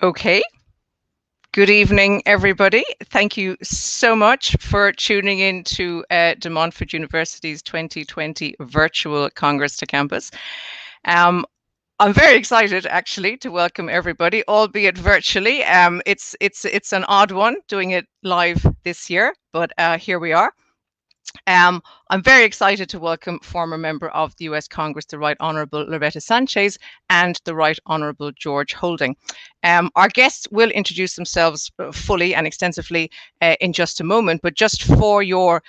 Okay. Good evening, everybody. Thank you so much for tuning in to the Montfort University's 2020 Virtual Congress to Campus. I'm very excited, actually, to welcome everybody, albeit virtually. It's an odd one doing it live this year, but here we are. I'm very excited to welcome former member of the US Congress, the Right Honourable Loretta Sanchez, and the Right Honourable George Holding. Our guests will introduce themselves fully and extensively in just a moment, but just for your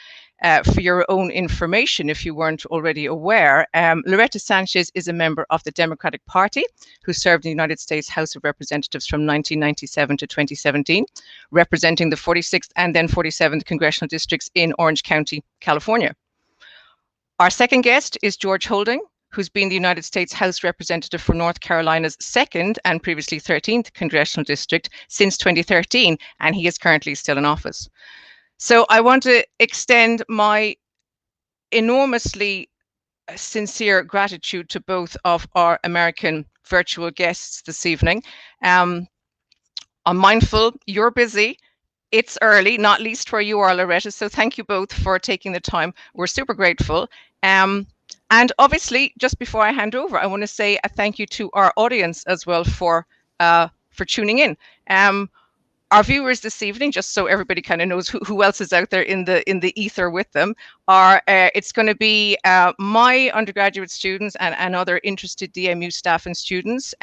own information, if you weren't already aware, Loretta Sanchez is a member of the Democratic Party who served in the United States House of Representatives from 1997 to 2017, representing the 46th and then 47th congressional districts in Orange County, California. Our second guest is George Holding, who's been the United States House Representative for North Carolina's 2nd and previously 13th congressional district since 2013, and he is currently still in office. So I want to extend my enormously sincere gratitude to both of our American virtual guests this evening. I'm mindful you're busy. It's early, not least where you are, Loretta. So thank you both for taking the time. We're super grateful. And obviously, just before I hand over, I want to say a thank you to our audience as well for tuning in. Our viewers this evening, just so everybody kind of knows who else is out there in the ether with them, are it's going to be my undergraduate students and other interested DMU staff and students.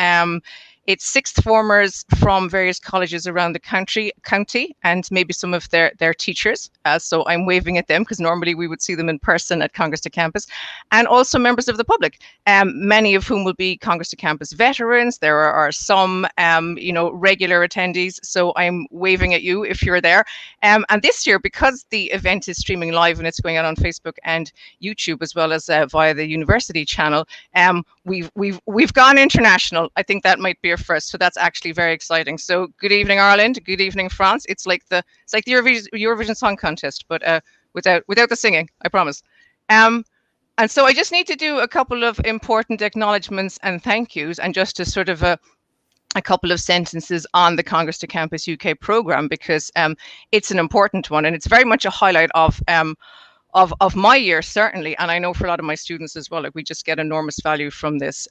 It's sixth formers from various colleges around the county, and maybe some of their teachers. So I'm waving at them because normally we would see them in person at Congress to Campus, and also members of the public, many of whom will be Congress to Campus veterans. There are some, regular attendees. So I'm waving at you if you're there. And this year, because the event is streaming live and it's going out on Facebook and YouTube as well as via the university channel, we've gone international. I think that might be a first, so that's actually very exciting. So good evening, Ireland. Good evening, France. It's like the Eurovision Song Contest, but without the singing, I promise. And so I just need to do a couple of important acknowledgements and thank yous, and just to sort of a couple of sentences on the Congress to Campus UK program, because it's an important one and it's very much a highlight of my year, certainly, and I know for a lot of my students as well. Like, we just get enormous value from this.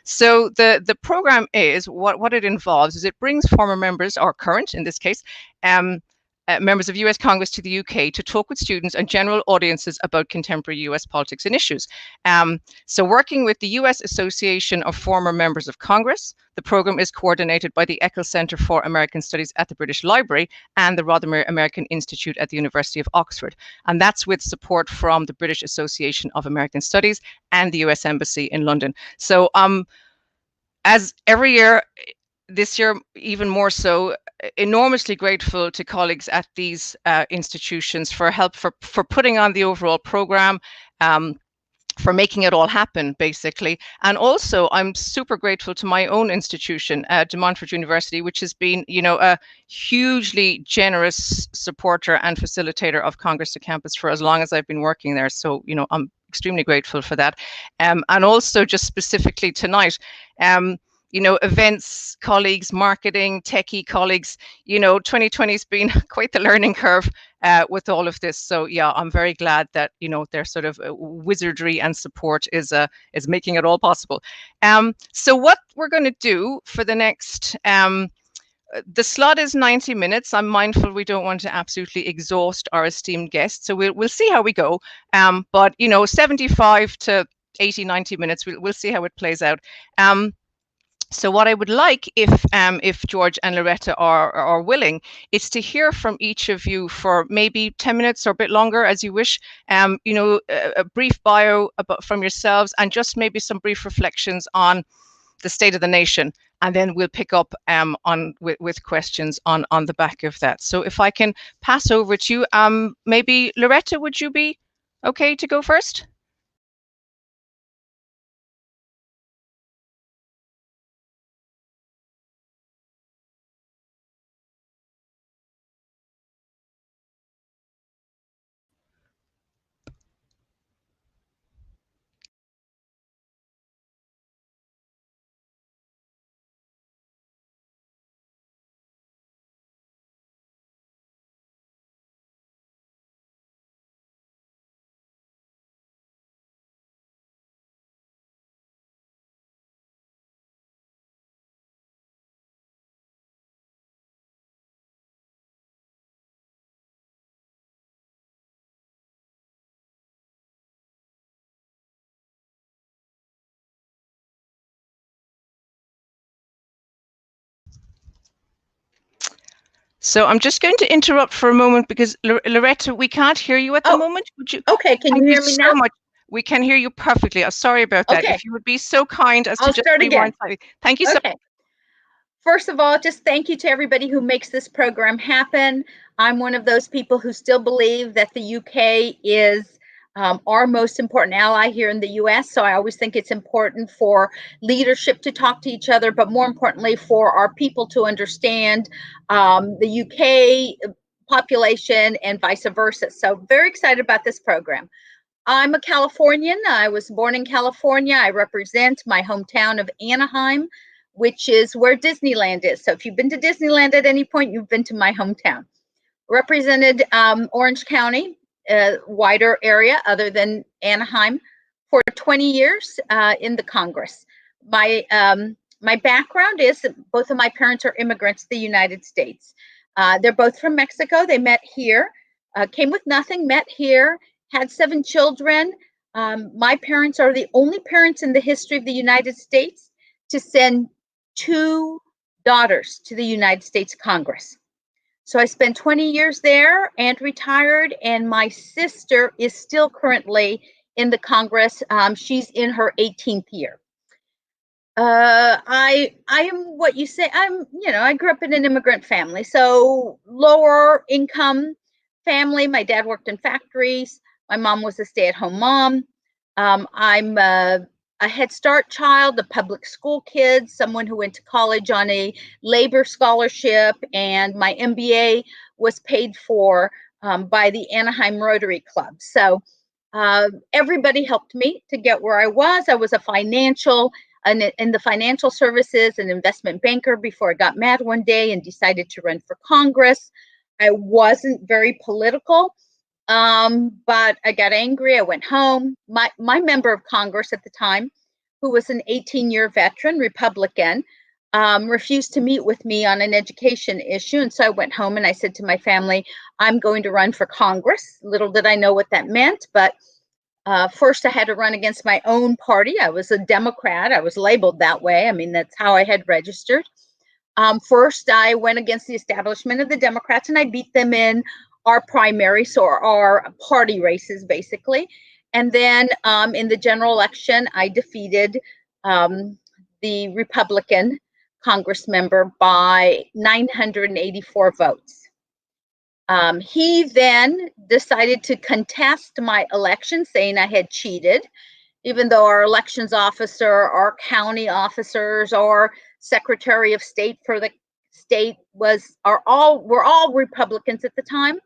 So the program is what it involves is it brings former members, or current in this case, members of US Congress to the UK to talk with students and general audiences about contemporary US politics and issues. So working with the US Association of Former Members of Congress, the program is coordinated by the Eccles Centre for American Studies at the British Library and the Rothermere American Institute at the University of Oxford. And that's with support from the British Association of American Studies and the US Embassy in London. So as every year, this year even more so, enormously grateful to colleagues at these institutions for help for putting on the overall program, for making it all happen, basically. And also, I'm super grateful to my own institution, Montfort University, which has been, a hugely generous supporter and facilitator of Congress to Campus for as long as I've been working there. So, I'm extremely grateful for that. And also, just specifically tonight, events colleagues, marketing, techie colleagues, 2020 has been quite the learning curve with all of this. So yeah, I'm very glad that, their sort of wizardry and support is making it all possible. So what we're going to do for the next, the slot is 90 minutes. I'm mindful we don't want to absolutely exhaust our esteemed guests, so we'll see how we go. But 75 to 80, 90 minutes, we'll see how it plays out. So what I would like, if George and Loretta are willing, is to hear from each of you for maybe 10 minutes or a bit longer, as you wish. A brief bio from yourselves, and just maybe some brief reflections on the state of the nation, and then we'll pick up with questions on the back of that. So if I can pass over to you, maybe Loretta, would you be okay to go first? So I'm just going to interrupt for a moment because Loretta, we can't hear you at the moment. Would you? Okay, can you hear me now? So much. We can hear you perfectly. I'm sorry about that. Okay. If you would be so kind as to I'll just start rewind again. slightly. Thank you so much. Okay. First of all, just thank you to everybody who makes this program happen. I'm one of those people who still believe that the UK is our most important ally here in the US. So I always think it's important for leadership to talk to each other, but more importantly, for our people to understand the UK population and vice versa. So very excited about this program. I'm a Californian. I was born in California. I represent my hometown of Anaheim, which is where Disneyland is. So if you've been to Disneyland at any point, you've been to my hometown. Represented Orange County, a wider area other than Anaheim, for 20 years in the Congress. My background is both of my parents are immigrants to the United States. They're both from Mexico. They met here, came with nothing, met here, had 7 children. My parents are the only parents in the history of the United States to send 2 daughters to the United States Congress. So I spent 20 years there and retired, and my sister is still currently in the Congress. She's in her 18th year. I am what you say. I grew up in an immigrant family, so lower income family. My dad worked in factories. My mom was a stay-at-home mom. I'm a Head Start child, a public school kid, someone who went to college on a labor scholarship, and my MBA was paid for by the Anaheim Rotary Club. So everybody helped me to get where I was. I was in the financial services, an investment banker before I got mad one day and decided to run for Congress. I wasn't very political, but I got angry. I went home. My member of Congress at the time, who was an 18-year veteran, Republican, refused to meet with me on an education issue. And so I went home and I said to my family, I'm going to run for Congress. Little did I know what that meant, but first, I had to run against my own party. I was a Democrat. I was labeled that way. I mean, that's how I had registered. First, I went against the establishment of the Democrats, and I beat them in our primaries, or our party races, basically. And then in the general election, I defeated the Republican Congress member by 984 votes. He then decided to contest my election, saying I had cheated, even though our elections officer, our county officers, our Secretary of State for the state were all Republicans at the time.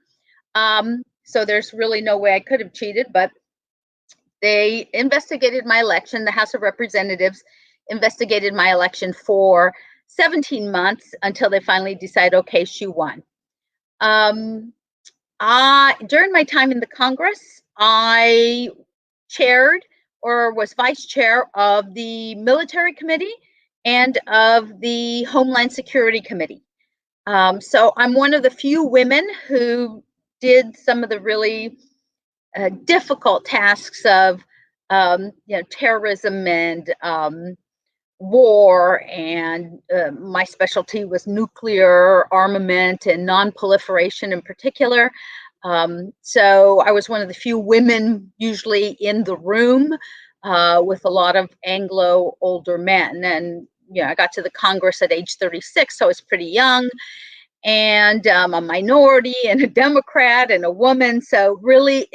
So there's really no way I could have cheated, but they investigated my election. The House of Representatives investigated my election for 17 months until they finally decided, okay, she won. During my time in the Congress, I chaired or was vice chair of the Military Committee and of the Homeland Security Committee. So I'm one of the few women who did some of the really difficult tasks of terrorism and war, and my specialty was nuclear armament and non-proliferation in particular. So I was one of the few women usually in the room with a lot of Anglo older men. And I got to the Congress at age 36, so I was pretty young, and a minority and a Democrat and a woman. So really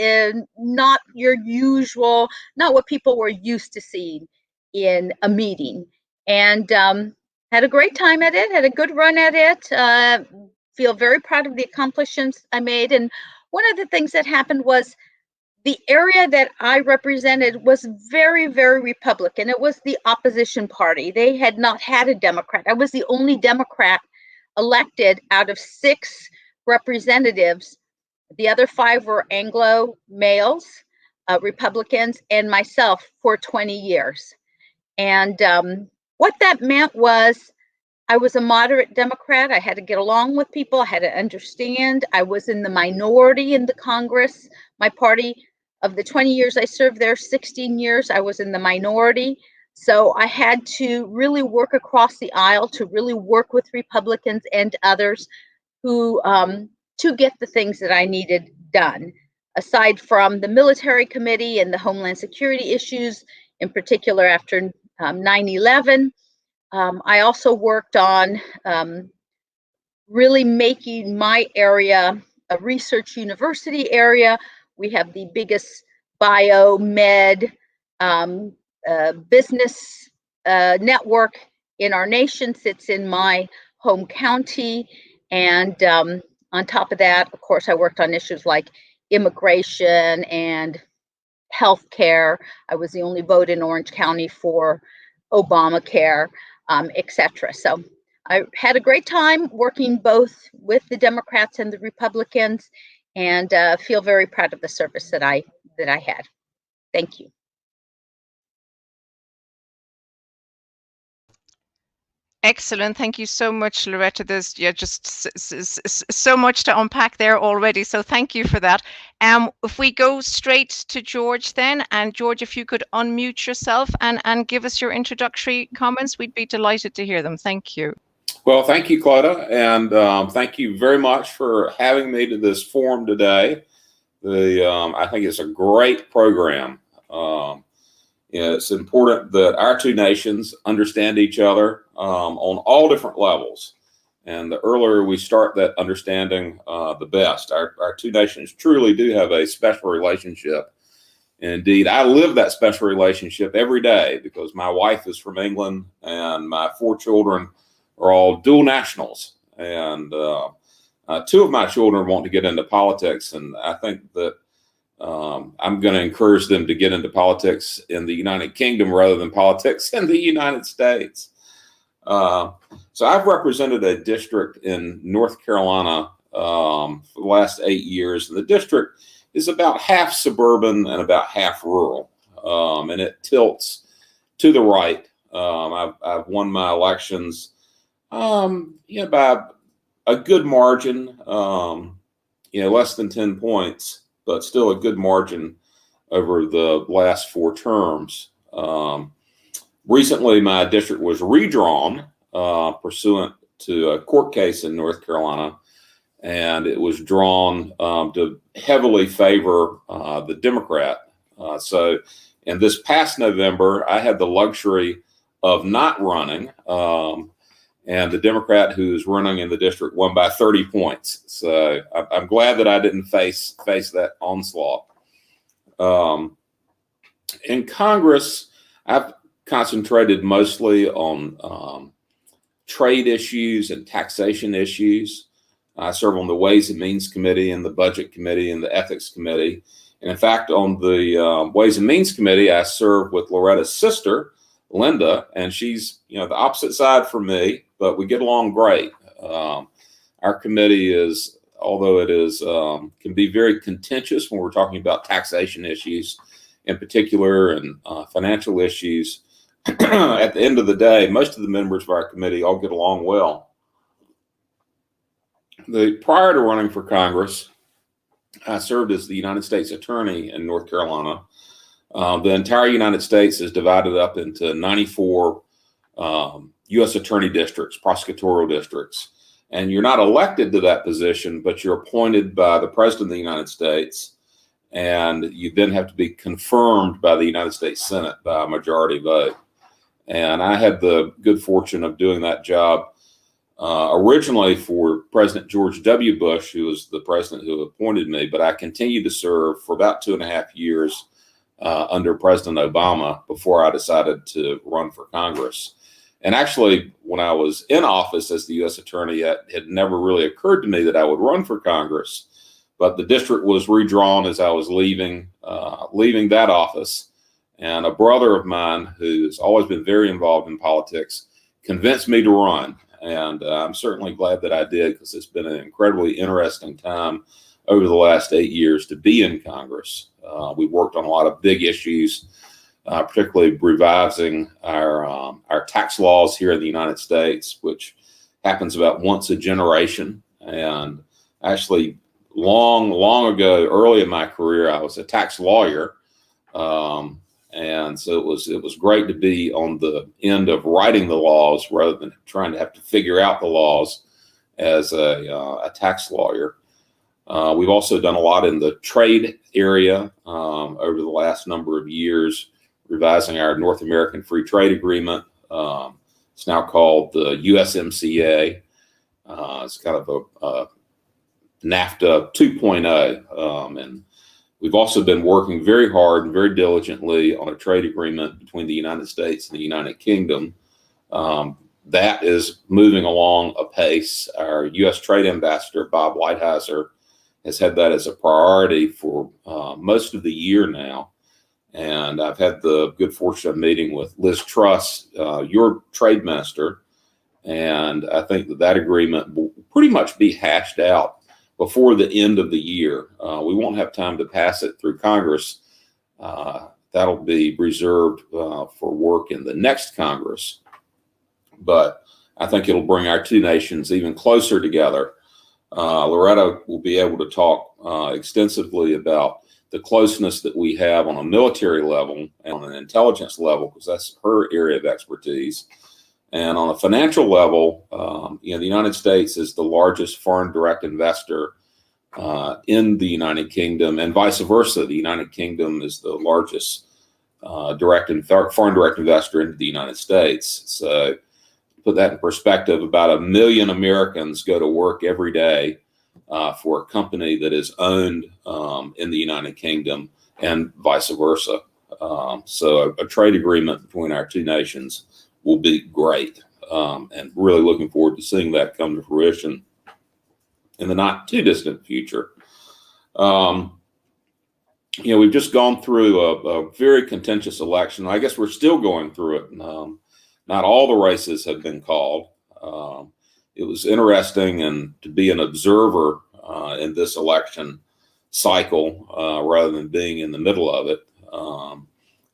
not your usual, not what people were used to seeing in a meeting. And had a great time at it, had a good run at it, feel very proud of the accomplishments I made. And one of the things that happened was the area that I represented was very, very Republican. It was the opposition party. They had not had a Democrat. I was the only Democrat elected out of 6 representatives. The other 5 were Anglo males, Republicans, and myself for 20 years. And what that meant was I was a moderate Democrat. I had to get along with people. I had to understand. I was in the minority in the Congress. My party, of the 20 years I served there, 16 years, I was in the minority. So I had to really work across the aisle to really work with Republicans and others who to get the things that I needed done. Aside from the military committee and the Homeland Security issues, in particular after 9/11, I also worked on really making my area a research university area. We have the biggest biomed business network in our nation, sits in my home county. And on top of that, of course, I worked on issues like immigration and healthcare. I was the only vote in Orange County for Obamacare, etc. So I had a great time working both with the Democrats and the Republicans, and feel very proud of the service that I had. Thank you. Excellent. Thank you so much, Loretta. There's just so much to unpack there already. So thank you for that. If we go straight to George then, and George, if you could unmute yourself and give us your introductory comments, we'd be delighted to hear them. Thank you. Well, thank you, Claudia, and thank you very much for having me to this forum today. I think it's a great program. It's important that our two nations understand each other on all different levels. And the earlier we start that understanding, the best. Our two nations truly do have a special relationship. Indeed, I live that special relationship every day because my wife is from England and my 4 children are all dual nationals. And 2 of my children want to get into politics. And I think that I'm going to encourage them to get into politics in the United Kingdom rather than politics in the United States. So I've represented a district in North Carolina for the last 8 years. And the district is about half suburban and about half rural. And it tilts to the right. I've won my elections by a good margin, less than 10 points. But still a good margin over the last 4 terms. Recently, my district was redrawn pursuant to a court case in North Carolina, and it was drawn to heavily favor the Democrat. So in this past November, I had the luxury of not running, and the Democrat who's running in the district won by 30 points. So I'm glad that I didn't face that onslaught. In Congress, I've concentrated mostly on trade issues and taxation issues. I serve on the Ways and Means Committee and the Budget Committee and the Ethics Committee. And in fact, on the Ways and Means Committee, I serve with Loretta's sister, Linda, and she's the opposite side from me, but we get along great. Our committee is, although it is can be very contentious when we're talking about taxation issues in particular and financial issues, at the end of the day, most of the members of our committee all get along well. Prior to running for Congress, I served as the United States Attorney in North Carolina. The entire United States is divided up into 94 U.S. attorney districts, prosecutorial districts. And you're not elected to that position, but you're appointed by the President of the United States. And you then have to be confirmed by the United States Senate by a majority vote. And I had the good fortune of doing that job originally for President George W. Bush, who was the president who appointed me. But I continued to serve for about 2.5 years under President Obama before I decided to run for Congress. And actually, when I was in office as the U.S. Attorney, it had never really occurred to me that I would run for Congress. But the district was redrawn as I was leaving that office. And a brother of mine who's always been very involved in politics convinced me to run. And I'm certainly glad that I did, because it's been an incredibly interesting time over the last 8 years to be in Congress. We worked on a lot of big issues, particularly revising our tax laws here in the United States, which happens about once a generation. And actually, long ago, early in my career, I was a tax lawyer. And so it was great to be on the end of writing the laws rather than trying to have to figure out the laws. as a tax lawyer. We've also done a lot in the trade area over the last number of years, revising our North American Free Trade Agreement. It's now called the USMCA. It's kind of a NAFTA 2.0. And we've also been working very hard and very diligently on a trade agreement between the United States and the United Kingdom. That is moving along apace. Our U.S. Trade Ambassador, Bob Lighthizer, has had that as a priority for most of the year now. And I've had the good fortune of meeting with Liz Truss, your trade minister, and I think that agreement will pretty much be hashed out before the end of the year. We won't have time to pass it through Congress. That'll be reserved for work in the next Congress. But I think it'll bring our two nations even closer together. Loretta will be able to talk extensively about the closeness that we have on a military level and on an intelligence level, because that's her area of expertise. And on a financial level, the United States is the largest foreign direct investor in the United Kingdom, and vice versa. The United Kingdom is the largest foreign direct investor into the United States. So, put that in perspective, about 1 million Americans go to work every day for a company that is owned in the United Kingdom, and vice versa. So a trade agreement between our two nations will be great, and really looking forward to seeing that come to fruition in the not too distant future. We've just gone through a very contentious election. I guess we're still going through it. Not all the races have been called. It was interesting and to be an observer in this election cycle rather than being in the middle of it.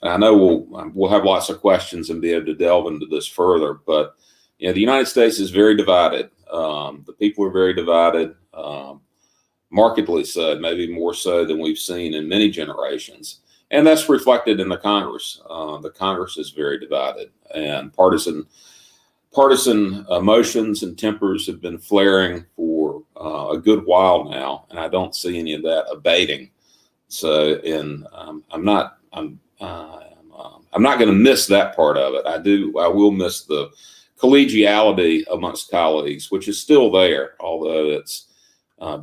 And I know we'll have lots of questions and be able to delve into this further, but the United States is very divided. The people are very divided, markedly so, maybe more so than we've seen in many generations. And that's reflected in the Congress. The Congress is very divided, and partisan emotions and tempers have been flaring for a good while now, and I don't see any of that abating. So, I'm not going to miss that part of it. I will miss the collegiality amongst colleagues, which is still there, although it's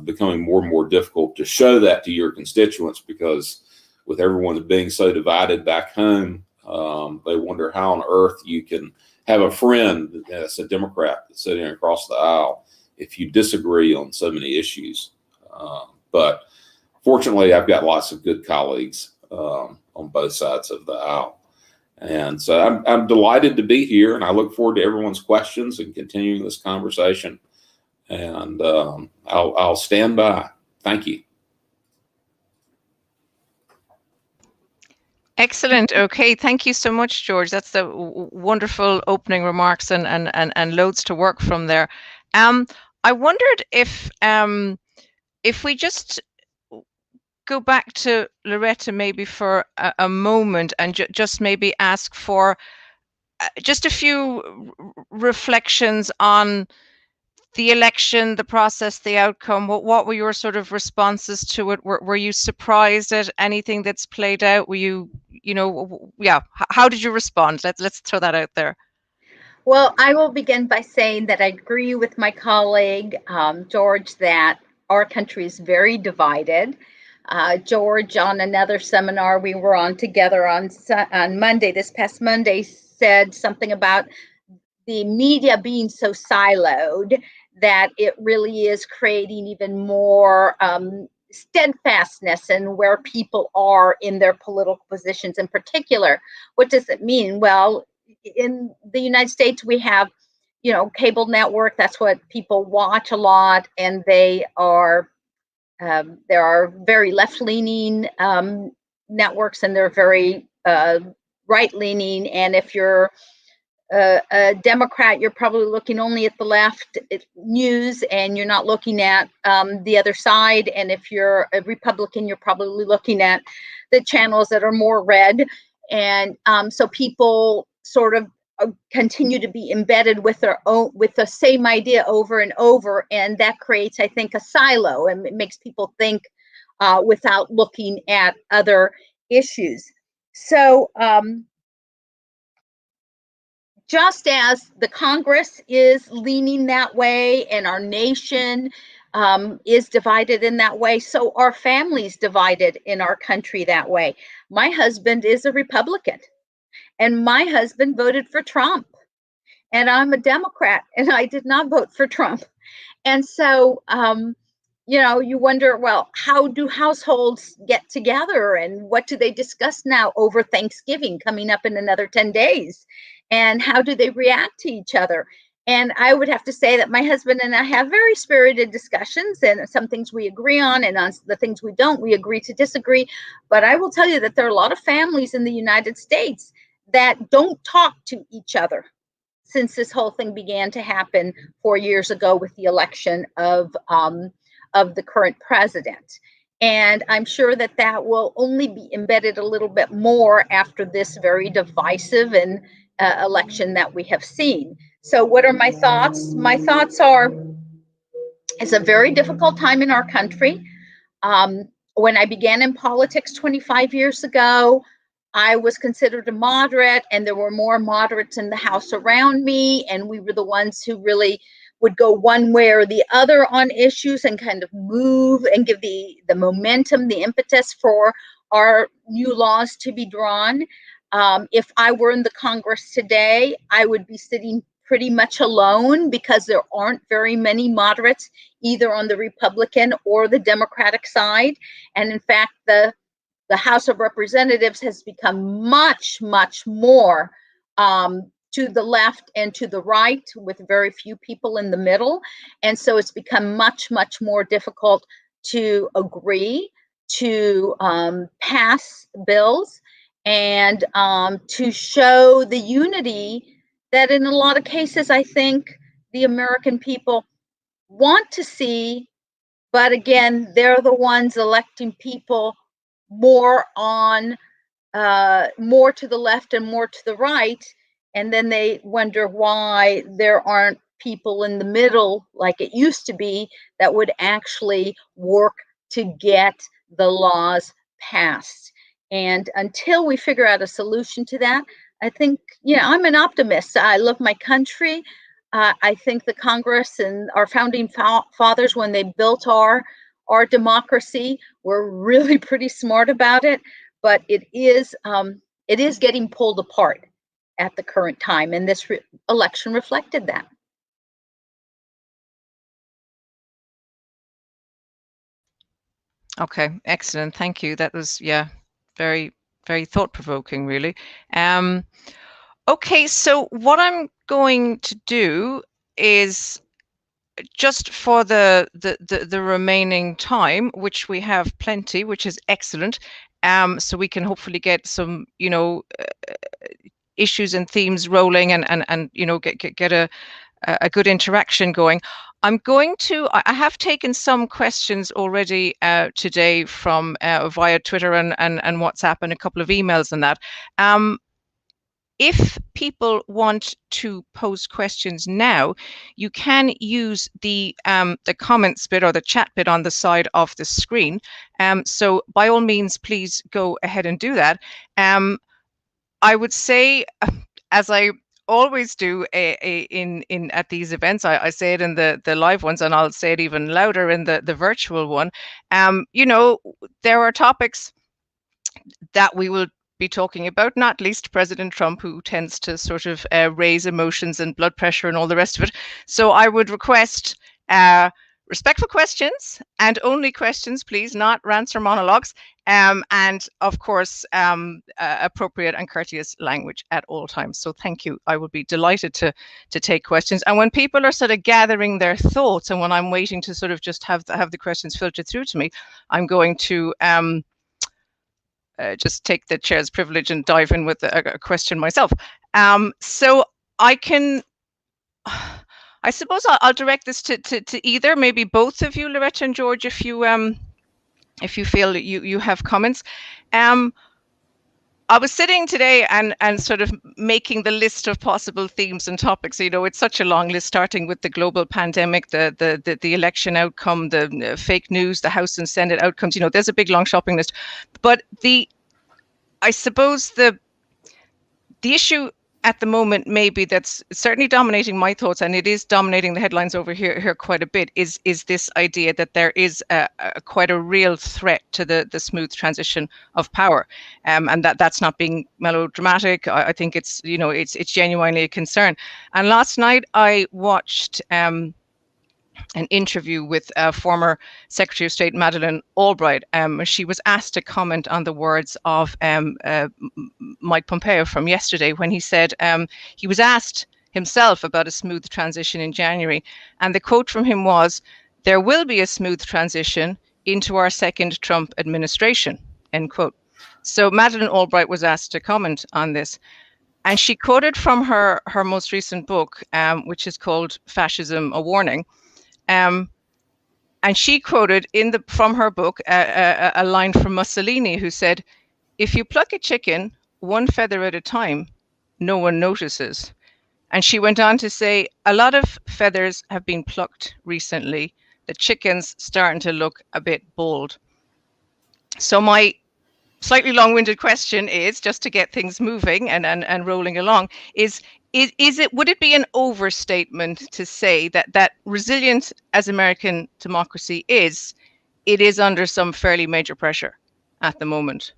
becoming more and more difficult to show that to your constituents, because with everyone being so divided back home, they wonder how on earth you can have a friend that's a Democrat that's sitting across the aisle if you disagree on so many issues. But fortunately, I've got lots of good colleagues on both sides of the aisle. And so I'm delighted to be here, and I look forward to everyone's questions and continuing this conversation. And I'll stand by. Thank you. Excellent. Okay. Thank you so much, George. That's the wonderful opening remarks and loads to work from there. I wondered if we just go back to Loretta maybe for a moment and just maybe ask for just a few reflections on the election, the process, the outcome. What were your sort of responses to it? Were you surprised at anything that's played out? Were you, how did you respond? Let's throw that out there. Well, I will begin by saying that I agree with my colleague, George, that our country is very divided. George, on another seminar we were on together on Monday, this past Monday, said something about the media being so siloed that it really is creating even more steadfastness in where people are in their political positions in particular. What does it mean? Well, in the United States, we have, cable network. That's what people watch a lot, and they are there are very left-leaning networks, and they're very right-leaning. And if you're a Democrat, you're probably looking only at the left news, and you're not looking at the other side. And if you're a Republican, you're probably looking at the channels that are more red. And so people sort of continue to be embedded with their own, with the same idea over and over, and that creates, I think, a silo, and it makes people think without looking at other issues. So just as the Congress is leaning that way and our nation is divided in that way, so are families divided in our country that way. My husband is a Republican, and my husband voted for Trump, and I'm a Democrat, and I did not vote for Trump. And so, you know, you wonder, well, how do households get together, and what do they discuss now over Thanksgiving coming up in another 10 days? And how do they react to each other? And I would have to say that my husband and I have very spirited discussions, and some things we agree on, and on the things we don't, we agree to disagree. But I will tell you that there are a lot of families in the United States that don't talk to each other since this whole thing began to happen 4 years ago with the election of the current president. And I'm sure that that will only be embedded a little bit more after this very divisive and election that we have seen. So what are my thoughts? My thoughts are, it's a very difficult time in our country. When I began in politics 25 years ago, I was considered a moderate, and there were more moderates in the House around me, and we were the ones who really would go one way or the other on issues and kind of move and give the momentum, the impetus for our new laws to be drawn. If I were in the Congress today, I would be sitting pretty much alone, because there aren't very many moderates either on the Republican or the Democratic side. And in fact, the House of Representatives has become much, much more to the left and to the right, with very few people in the middle. And so it's become much, much more difficult to agree to pass bills and to show the unity that in a lot of cases, I think the American people want to see. But again, they're the ones electing people more on more to the left and more to the right, and then they wonder why there aren't people in the middle like it used to be that would actually work to get the laws passed. And until we figure out a solution to that, I think, you know, I'm an optimist. I love my country. I think the Congress and our founding fathers, when they built our democracy, were really pretty smart about it. But it is getting pulled apart at the current time, and this election reflected that. Okay, excellent. Thank you. That was, yeah, very, very thought-provoking, really. Okay, so what I'm going to do is, just for the remaining time, which we have plenty, which is excellent, so we can hopefully get some, you know, issues and themes rolling, and you know, get a good interaction going. I have taken some questions already today from via Twitter and WhatsApp, and a couple of emails and that. If people want to pose questions now, you can use the comments bit or the chat bit on the side of the screen. So by all means, please go ahead and do that. I would say, as I always do in at these events, I say it in the live ones, and I'll say it even louder in the virtual one. You know, there are topics that we will be talking about, not least President Trump, who tends to sort of raise emotions and blood pressure and all the rest of it. So I would request respectful questions, and only questions, please, not rants or monologues, and of course appropriate and courteous language at all times. So thank you. I would be delighted to take questions. And when people are sort of gathering their thoughts, and when I'm waiting to sort of just have the questions filtered through to me, I'm going to just take the chair's privilege and dive in with a question myself. So I suppose I'll direct this to either, maybe both of you, Loretta and George, if you feel that you have comments. I was sitting today and sort of making the list of possible themes and topics. You know, it's such a long list, starting with the global pandemic, the election outcome, the fake news, the House and Senate outcomes. You know, there's a big long shopping list. But I suppose the issue at the moment, maybe that's certainly dominating my thoughts, and it is dominating the headlines over here quite a bit, is this idea that there is quite a real threat to the smooth transition of power, and that's not being melodramatic. I think it's, you know, it's genuinely a concern. And last night I watched an interview with former Secretary of State Madeleine Albright. She was asked to comment on the words of Mike Pompeo from yesterday, when he said he was asked himself about a smooth transition in January. And the quote from him was, "There will be a smooth transition into our second Trump administration," end quote. So Madeleine Albright was asked to comment on this. And she quoted from her most recent book, which is called Fascism, A Warning. And she quoted from her book a line from Mussolini, who said, "If you pluck a chicken one feather at a time, no one notices." And she went on to say, "A lot of feathers have been plucked recently. The chicken's starting to look a bit bald." So my slightly long-winded question is, just to get things moving and rolling along, would it be an overstatement to say that resilient as American democracy is, it is under some fairly major pressure at the moment?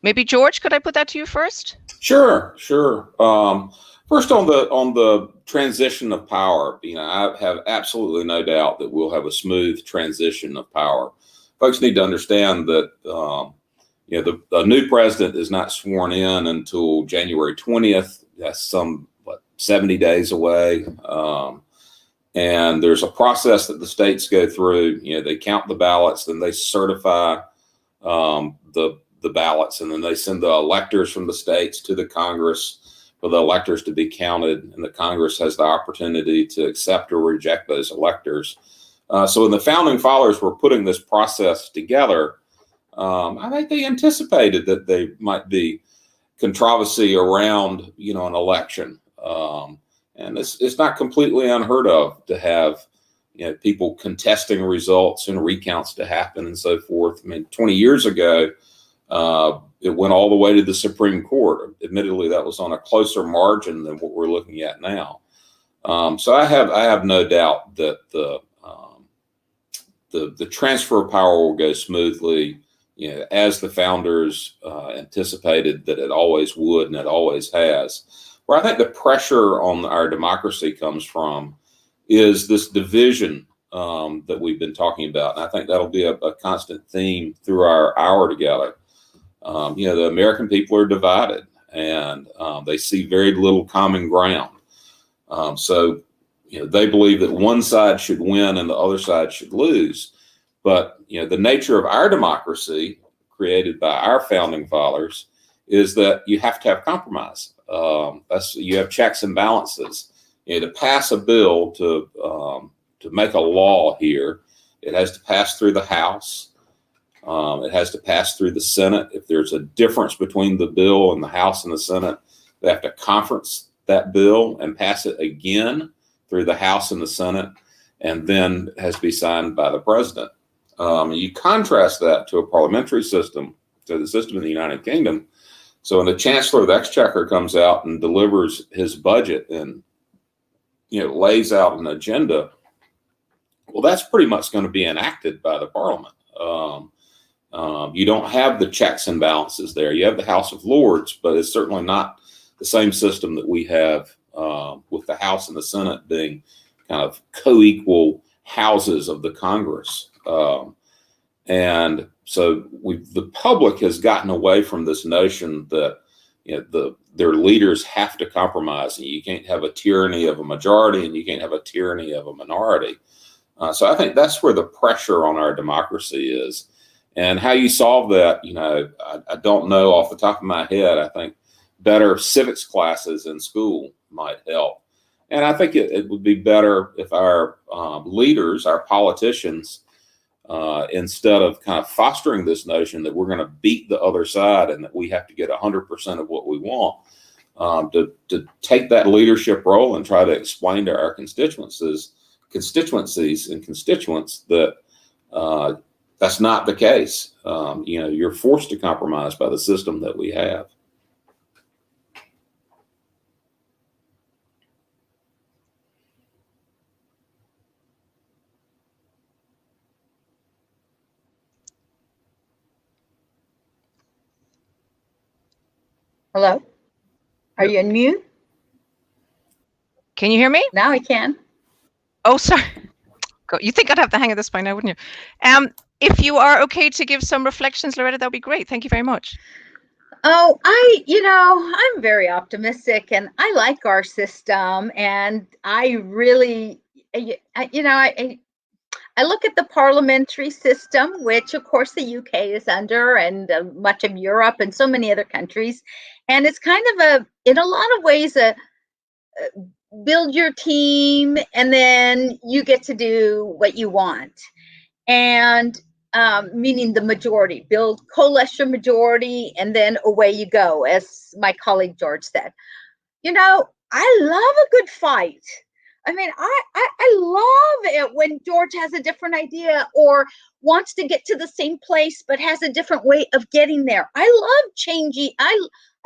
Maybe George, could I put that to you first? Sure. First, on the transition of power, you know, I have absolutely no doubt that we'll have a smooth transition of power. Folks need to understand that you know, the new president is not sworn in until January 20th. That's some 70 days away. And there's a process that the states go through. You know, they count the ballots, then they certify the ballots, and then they send the electors from the states to the Congress for the electors to be counted, and the Congress has the opportunity to accept or reject those electors. So when the founding fathers were putting this process together, I think they anticipated that there might be controversy around, you know, an election. And it's not completely unheard of to have, you know, people contesting results and recounts to happen and so forth. I mean, 20 years ago, it went all the way to the Supreme Court. Admittedly, that was on a closer margin than what we're looking at now. So I have no doubt that the transfer of power will go smoothly, you know, as the founders anticipated that it always would, and it always has. Where I think the pressure on our democracy comes from is this division that we've been talking about. And I think that'll be a constant theme through our hour together. You know, the American people are divided, and they see very little common ground. So, you know, they believe that one side should win and the other side should lose. But, you know, the nature of our democracy, created by our founding fathers, is that you have to have compromise. You have checks and balances. You know, to pass a bill, to make a law here, it has to pass through the House. It has to pass through the Senate. If there's a difference between the bill and the House and the Senate, they have to conference that bill and pass it again through the House and the Senate, and then it has to be signed by the president. You contrast that to a parliamentary system, to the system in the United Kingdom. So when the Chancellor of the Exchequer comes out and delivers his budget and, you know, lays out an agenda, well, that's pretty much going to be enacted by the Parliament. You don't have the checks and balances there. You have the House of Lords, but it's certainly not the same system that we have with the House and the Senate being kind of co-equal houses of the Congress. And so the public has gotten away from this notion that, you know, their leaders have to compromise, and you can't have a tyranny of a majority and you can't have a tyranny of a minority. So I think that's where the pressure on our democracy is. And how you solve that, you know, I don't know off the top of my head. I think better civics classes in school might help. And I think it would be better if our leaders, our politicians, instead of kind of fostering this notion that we're going to beat the other side and that we have to get 100% of what we want, to take that leadership role and try to explain to our constituencies and constituents that that's not the case. You're forced to compromise by the system that we have. Hello? Are you on mute? Can you hear me? Now I can. Oh, sorry. You think I'd have the hang of this by now, wouldn't you? If you are okay to give some reflections, Loretta, that would be great. Thank you very much. Oh, I'm very optimistic, and I like our system, and I really, I look at the parliamentary system, which of course the UK is under, and much of Europe and so many other countries, and it's kind of in a lot of ways, build your team, and then you get to do what you want. And meaning the majority, coalesce your majority, and then away you go, as my colleague George said. I love a good fight. I mean, I love it when George has a different idea or wants to get to the same place but has a different way of getting there. I love changing. I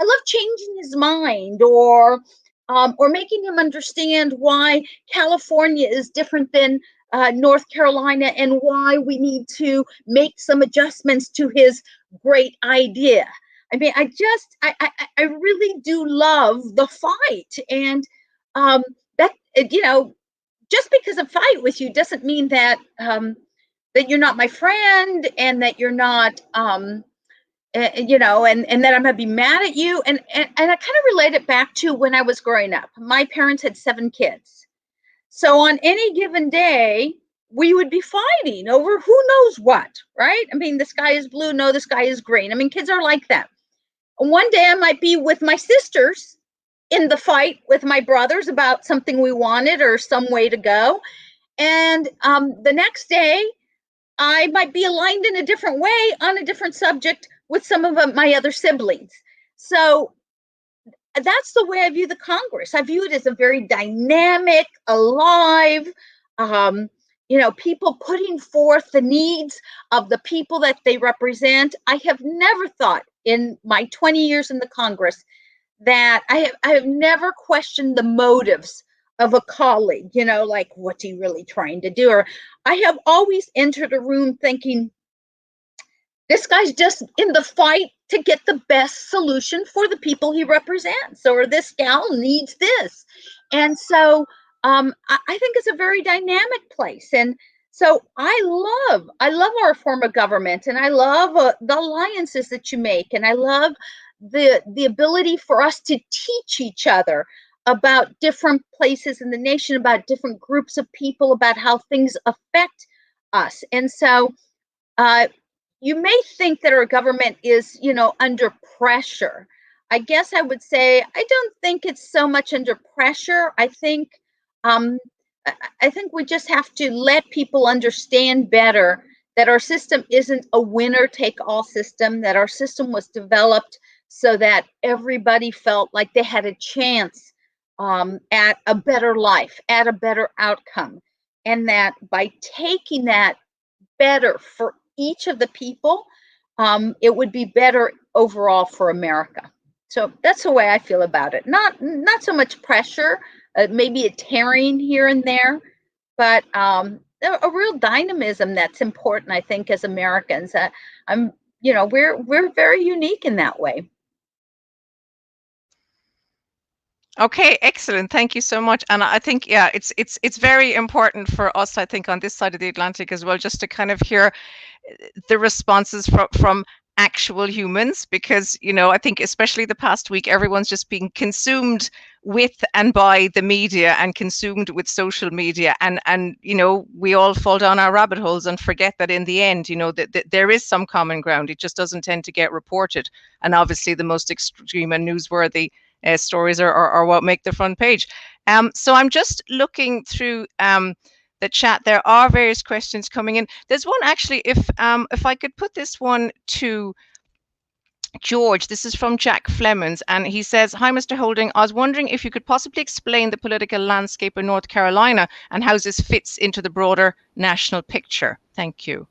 love changing his mind, or making him understand why California is different than North Carolina, and why we need to make some adjustments to his great idea. I mean, I really do love the fight, and that just because I fight with you doesn't mean that that you're not my friend, and that you're not and that I'm gonna be mad at you. And I kind of relate it back to when I was growing up. My parents had 7 kids. So on any given day, we would be fighting over who knows what, right? I mean, the sky is blue. No, the sky is green. I mean, kids are like that. And one day I might be with my sisters in the fight with my brothers about something we wanted or some way to go. And the next day, I might be aligned in a different way on a different subject with some of my other siblings. So that's the way I view the Congress. I view it as a very dynamic, alive, people putting forth the needs of the people that they represent. I have never thought in my 20 years in the Congress that I have never questioned the motives of a colleague, like, what's he really trying to do? Or I have always entered a room thinking, this guy's just in the fight to get the best solution for the people he represents, or this gal needs this. And so I think it's a very dynamic place. And so I love our form of government, and I love the alliances that you make, and I love the ability for us to teach each other about different places in the nation, about different groups of people, about how things affect us. And so you may think that our government is, under pressure. I guess I would say I don't think it's so much under pressure. I think we just have to let people understand better that our system isn't a winner-take-all system, that our system was developed so that everybody felt like they had a chance at a better life, at a better outcome, and that by taking that better for each of the people, it would be better overall for America. So that's the way I feel about it. Not so much pressure, maybe a tearing here and there, but a real dynamism that's important, I think, as Americans. We're very unique in that way. Okay, excellent. Thank you so much. And I think, yeah, it's very important for us, I think, on this side of the Atlantic as well, just to kind of hear the responses from actual humans, because, I think especially the past week, everyone's just being consumed with and by the media, and consumed with social media. And we all fall down our rabbit holes and forget that in the end, that there is some common ground. It just doesn't tend to get reported. And obviously the most extreme and newsworthy stories are what make the front page. So I'm just looking through the chat. There are various questions coming in. There's one actually, if I could put this one to George. This is from Jack Flemons, and he says, "Hi, Mr. Holding. I was wondering if you could possibly explain the political landscape in North Carolina and how this fits into the broader national picture. Thank you."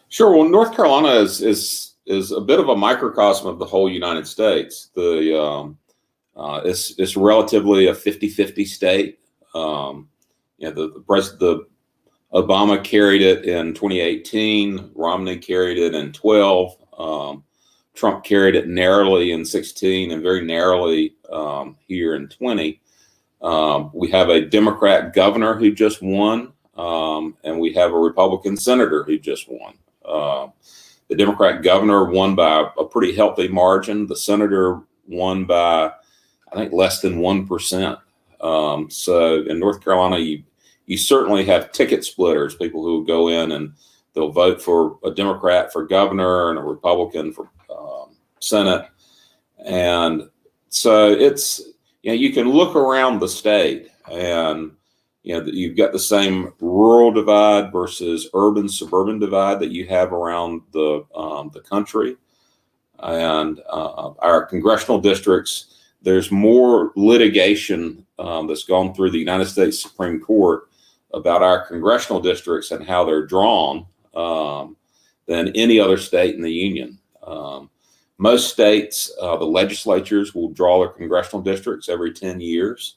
Sure. Well, North Carolina is a bit of a microcosm of the whole United States. It's relatively a 50-50 state. The Obama carried it in 2018. Romney carried it in 12. Trump carried it narrowly in 16 and very narrowly here in 20. We have a Democrat governor who just won, and we have a Republican senator who just won. The Democrat governor won by a pretty healthy margin. The senator won by, I think, less than 1%. So in North Carolina, you certainly have ticket splitters, people who go in and they'll vote for a Democrat for governor and a Republican for Senate. And so it's, you can look around the state and, you've got the same rural divide versus urban suburban divide that you have around the country. And our congressional districts, there's more litigation that's gone through the United States Supreme Court about our congressional districts and how they're drawn than any other state in the union. Most states, the legislatures will draw their congressional districts every 10 years.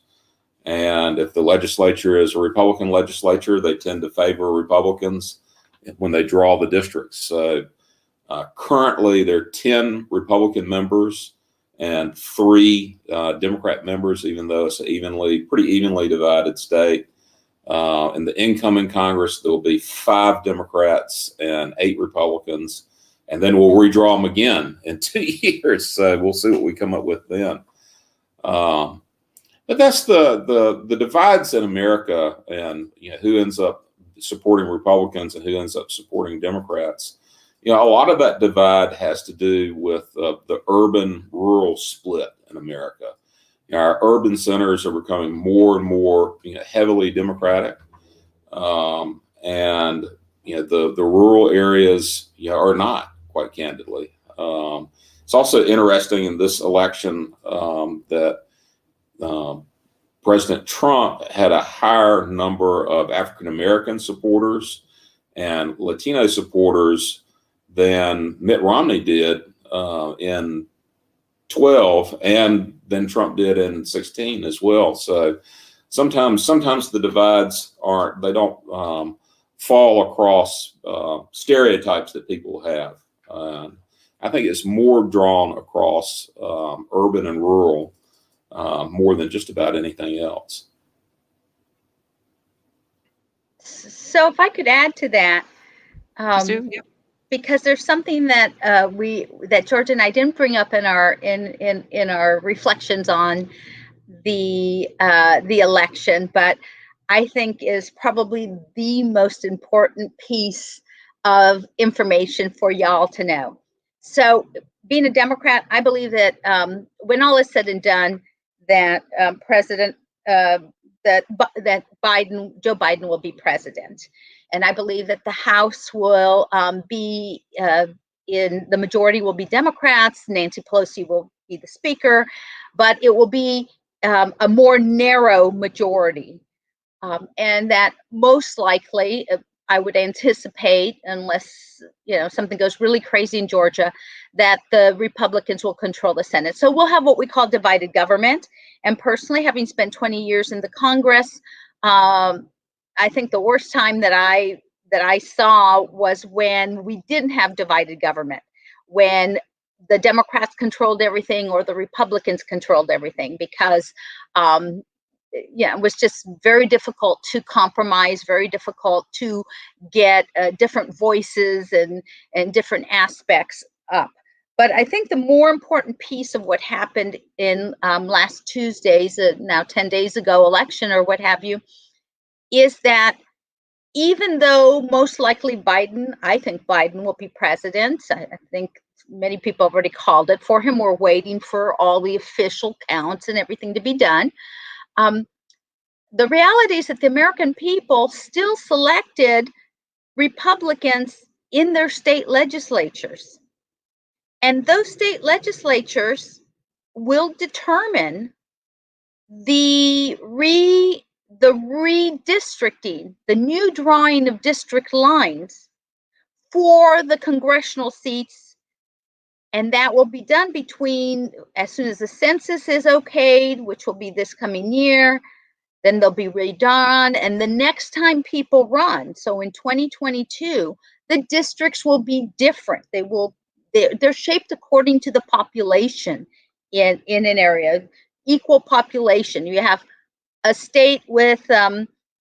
And if the legislature is a Republican legislature, they tend to favor Republicans when they draw the districts. So currently there are 10 Republican members and 3 Democrat members, even though it's a pretty evenly divided state. In the incoming Congress, there will be 5 Democrats and 8 Republicans, and then we'll redraw them again in 2 years. So we'll see what we come up with then. But that's the divides in America, and who ends up supporting Republicans and who ends up supporting Democrats. A lot of that divide has to do with the urban-rural split in America. Our urban centers are becoming more and more heavily Democratic, and the rural areas are not, quite candidly. It's also interesting in this election that President Trump had a higher number of African American supporters and Latino supporters than Mitt Romney did in 12, and then Trump did in 16 as well. So sometimes the divides don't fall across stereotypes that people have. I think it's more drawn across urban and rural more than just about anything else. So if I could add to that, because there's something that that George and I didn't bring up in our reflections on the election, but I think is probably the most important piece of information for y'all to know. So being a Democrat, I believe that when all is said and done, that Joe Biden will be president. And I believe that the House will be in the majority will be Democrats. Nancy Pelosi will be the speaker, but it will be a more narrow majority. And that most likely, I would anticipate, unless something goes really crazy in Georgia, that the Republicans will control the Senate. So we'll have what we call divided government. And personally, having spent 20 years in the Congress, I think the worst time that I saw was when we didn't have divided government, when the Democrats controlled everything or the Republicans controlled everything, because it was just very difficult to compromise, very difficult to get different voices and different aspects up. But I think the more important piece of what happened in last Tuesday's, now 10 days ago, election or what have you, is that even though most likely I think Biden will be president. I think many people have already called it for him. We're waiting for all the official counts and everything to be done. the reality is that the American people still selected Republicans in their state legislatures. And those state legislatures will determine the redistricting, the new drawing of district lines for the congressional seats. And that will be done as soon as the census is okayed, which will be this coming year, then they'll be redone. And the next time people run, so in 2022, the districts will be different. They're shaped according to the population in an area, equal population. You have a state with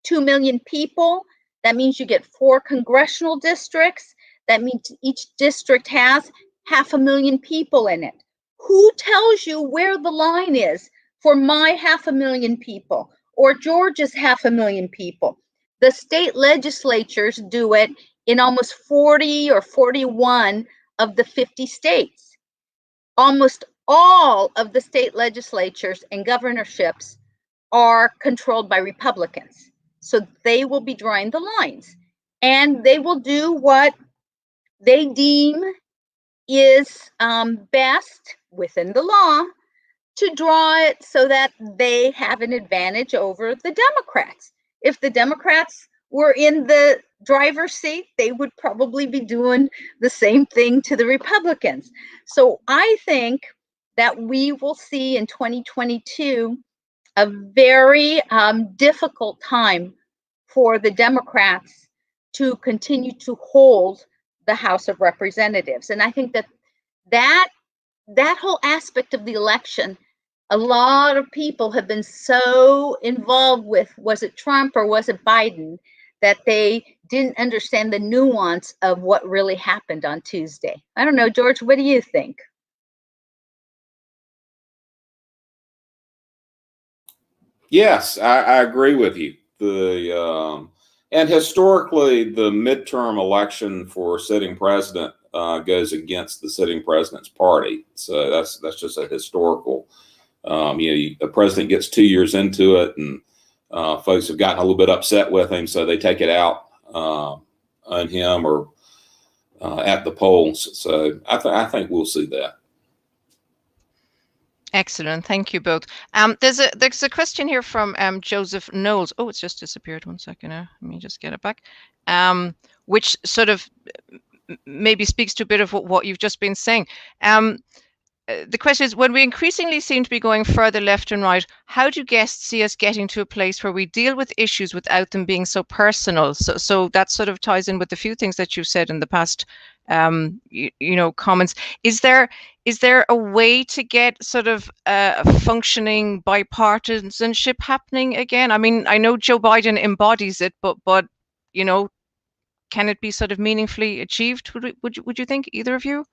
2 million people. That means you get 4 congressional districts. That means each district has 500,000 people in it. Who tells you where the line is for my 500,000 people or Georgia's 500,000 people? The state legislatures do it in almost 40 or 41 of the 50 states. Almost all of the state legislatures and governorships are controlled by Republicans. So they will be drawing the lines, and they will do what they deem is best within the law to draw it so that they have an advantage over the Democrats. If the Democrats were in the driver's seat, they would probably be doing the same thing to the Republicans. So I think that we will see in 2022 a very difficult time for the Democrats to continue to hold the House of Representatives. And I think that whole aspect of the election, a lot of people have been so involved with, was it Trump or was it Biden, that they didn't understand the nuance of what really happened on Tuesday. I don't know, George, what do you think? Yes, I agree with you. And historically, the midterm election for sitting president goes against the sitting president's party. So that's just a historical. The president gets 2 years into it, and folks have gotten a little bit upset with him, so they take it out on him or at the polls. So I think we'll see that. Excellent. Thank you both. There's a question here from Joseph Knowles. Oh, it's just disappeared. 1 second now. Let me just get it back. Which sort of maybe speaks to a bit of what you've just been saying. The question is, when we increasingly seem to be going further left and right, how do guests see us getting to a place where we deal with issues without them being so personal? So that sort of ties in with a few things that you've said in the past, comments. Is there a way to get sort of a functioning bipartisanship happening again? I mean, I know Joe Biden embodies it, but can it be sort of meaningfully achieved? Would you think, either of you?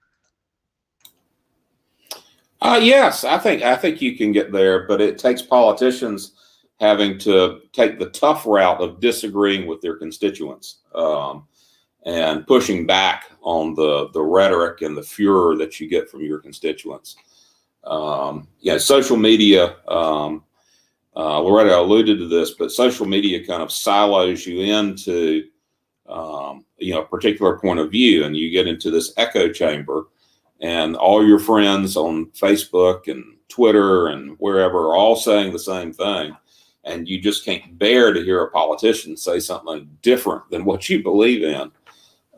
Yes, I think you can get there, but it takes politicians having to take the tough route of disagreeing with their constituents and pushing back on the rhetoric and the furor that you get from your constituents. Social media. Loretta alluded to this, but social media kind of silos you into a particular point of view, and you get into this echo chamber. And all your friends on Facebook and Twitter and wherever are all saying the same thing. And you just can't bear to hear a politician say something different than what you believe in.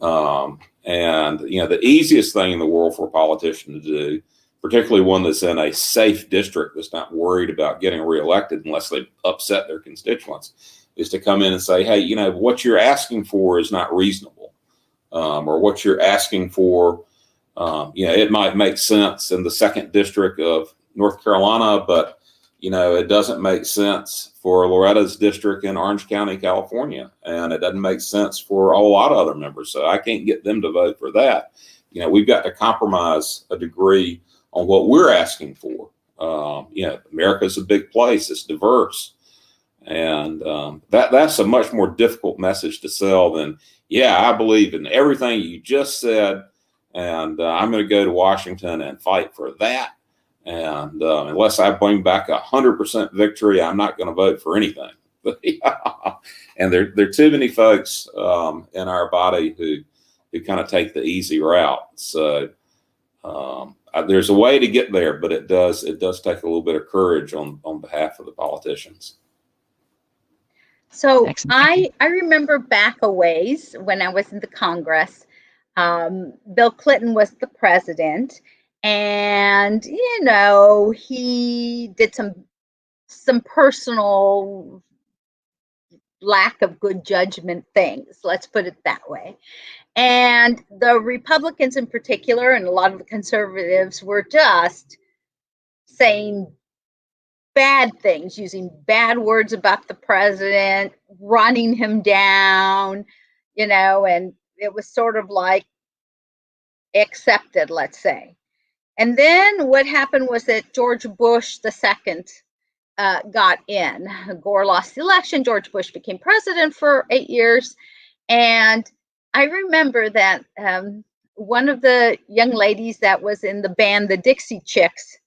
The easiest thing in the world for a politician to do, particularly one that's in a safe district that's not worried about getting reelected unless they upset their constituents, is to come in and say, hey, what you're asking for is not reasonable. Or what you're asking for, it might make sense in the 2nd district of North Carolina, but, it doesn't make sense for Loretta's district in Orange County, California. And it doesn't make sense for a whole lot of other members. So I can't get them to vote for that. We've got to compromise a degree on what we're asking for. America's a big place. It's diverse. And that's a much more difficult message to sell than, I believe in everything you just said. And I'm going to go to Washington and fight for that. And unless I bring back 100% victory, I'm not going to vote for anything. And there are too many folks in our body who kind of take the easy route. So there's a way to get there, but it does take a little bit of courage on behalf of the politicians. So I remember back a ways when I was in the Congress, Bill Clinton was the president, and he did some personal lack of good judgment things, let's put it that way. And the Republicans in particular, and a lot of the conservatives, were just saying bad things, using bad words about the president, running him down, and it was sort of like accepted, let's say. And then what happened was that George Bush II got in. Gore lost the election. George Bush became president for 8 years. And I remember that one of the young ladies that was in the band, the Dixie Chicks,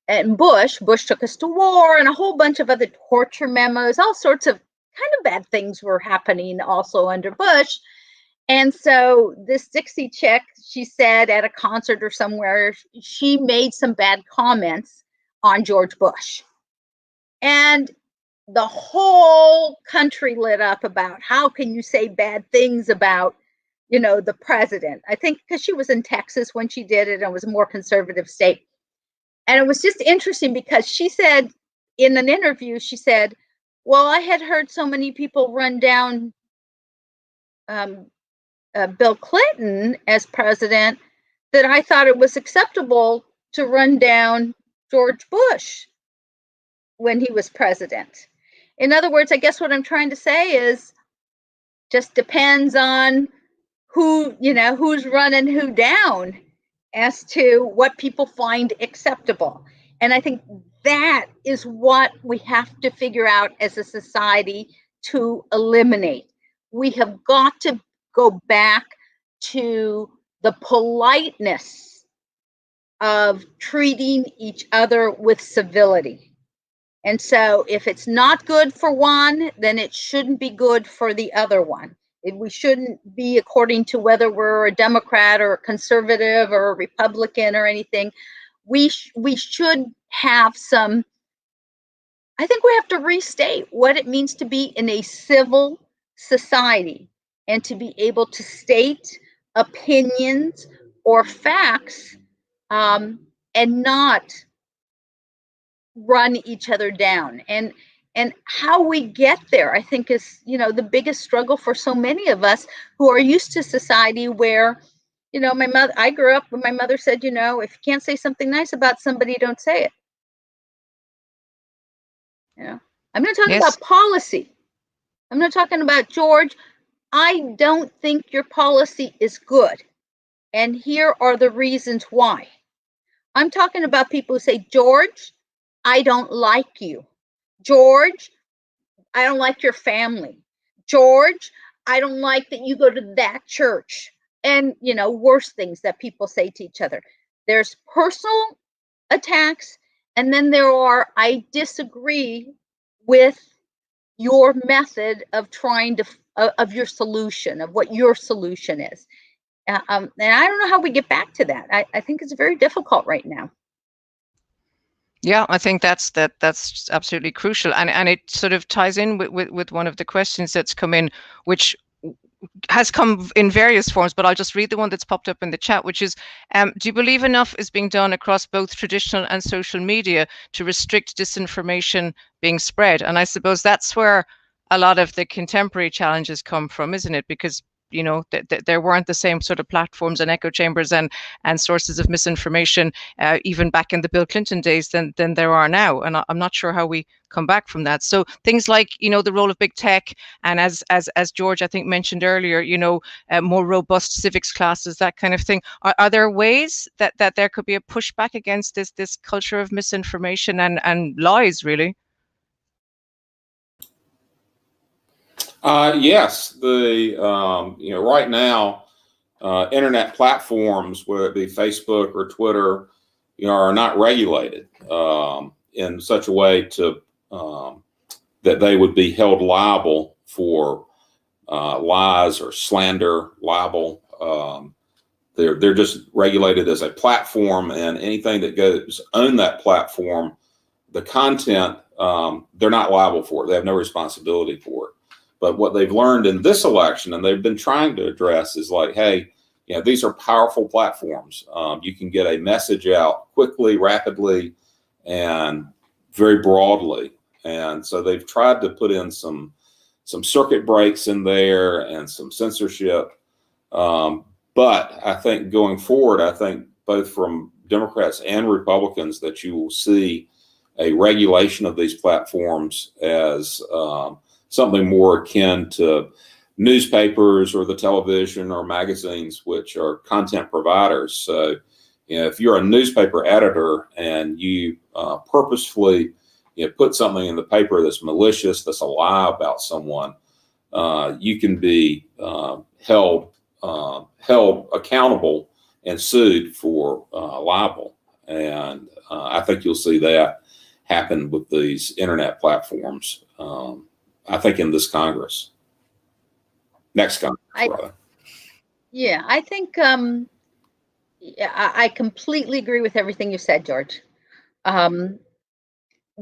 and Bush took us to war, and a whole bunch of other torture memos, all sorts of kind of bad things were happening also under Bush. And so this Dixie chick, she said at a concert or somewhere, she made some bad comments on George Bush. And the whole country lit up about how can you say bad things about, the president. I think because she was in Texas when she did it, and it was a more conservative state. And it was just interesting because she said in an interview, she said, well, I had heard so many people run down Bill Clinton as president that I thought it was acceptable to run down George Bush when he was president. In other words, I guess what I'm trying to say is just depends on who's running who down as to what people find acceptable. And I think that is what we have to figure out as a society to eliminate. We have got to go back to the politeness of treating each other with civility. And so if it's not good for one, then it shouldn't be good for the other one. We shouldn't be according to whether we're a Democrat or a conservative or a Republican or anything. We should have some, I think we have to restate what it means to be in a civil society and to be able to state opinions or facts and not run each other down. And how we get there, I think, is, the biggest struggle for so many of us who are used to society where, I grew up when my mother said, if you can't say something nice about somebody, don't say it. I'm not talking about policy. I'm not talking about George. I don't think your policy is good. And here are the reasons why. I'm talking about people who say, George, I don't like you. George, I don't like your family. George, I don't like that you go to that church. And, worse things that people say to each other. There's personal attacks, and then there are, I disagree with your method of trying to, of your solution, of what your solution is. And I don't know how we get back to that. I think it's very difficult right now. Yeah, I think that's absolutely crucial, and it sort of ties in with one of the questions that's come in, which has come in various forms, but I'll just read the one that's popped up in the chat, which is, do you believe enough is being done across both traditional and social media to restrict disinformation being spread? And I suppose that's where a lot of the contemporary challenges come from, isn't it? Because there weren't the same sort of platforms and echo chambers and sources of misinformation even back in the Bill Clinton days than there are now. And I'm not sure how we come back from that. So things like, the role of big tech, and as George, I think, mentioned earlier, more robust civics classes, that kind of thing. Are there ways that there could be a pushback against this culture of misinformation and lies, really? Yes, right now, internet platforms, whether it be Facebook or Twitter, are not regulated in such a way to that they would be held liable for lies or slander, libel. They're just regulated as a platform, and anything that goes on that platform, the content, they're not liable for it. They have no responsibility for it. But what they've learned in this election, and they've been trying to address, is like, hey, you know, these are powerful platforms. You can get a message out quickly, rapidly, and very broadly. And so they've tried to put in some circuit breaks in there and some censorship. But I think going forward, I think both from Democrats and Republicans that you will see a regulation of these platforms as something more akin to newspapers or the television or magazines, which are content providers. So, you know, if you're a newspaper editor and you purposefully, you know, put something in the paper that's malicious, that's a lie about someone, you can be held accountable and sued for libel. And I think you'll see that happen with these internet platforms. I think in this Congress, next Congress, rather. Yeah, I think I completely agree with everything you said, George.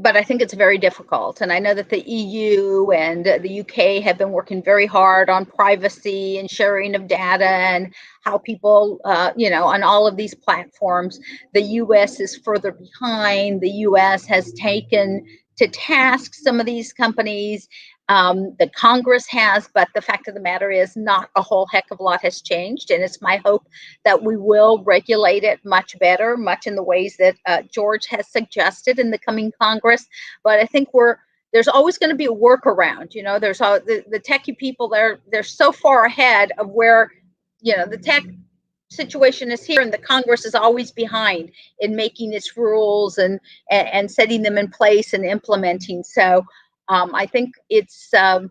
But I think it's very difficult. And I know that the EU and the UK have been working very hard on privacy and sharing of data and how people, you know, on all of these platforms. The US is further behind. The US has taken to task some of these companies. The Congress has, but the fact of the matter is not a whole heck of a lot has changed. And it's my hope that we will regulate it much better, much in the ways that George has suggested in the coming Congress. But I think there's always going to be a workaround. You know, there's the techie people, they're so far ahead of where, you know, the tech situation is here, and the Congress is always behind in making its rules and setting them in place and implementing. So I think it's a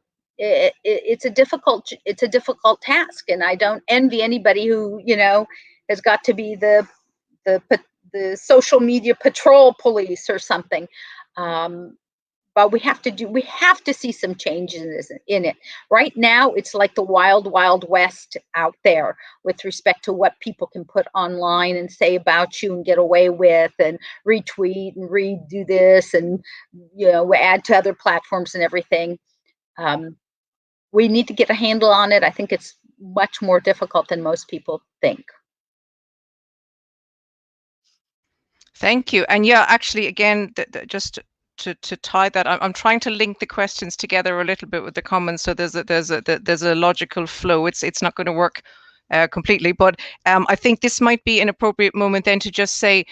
difficult task, and I don't envy anybody who, you know, has got to be the social media patrol police or something. But we have to see some changes in it. Right now, it's like the wild, wild west out there with respect to what people can put online and say about you and get away with and retweet and redo this and, you know, add to other platforms and everything. We need to get a handle on it. I think it's much more difficult than most people think. Thank you. And yeah, actually, again, just to tie that, I'm trying to link the questions together a little bit with the comments, so there's a logical flow. It's not going to work completely, but I think this might be an appropriate moment then to just say,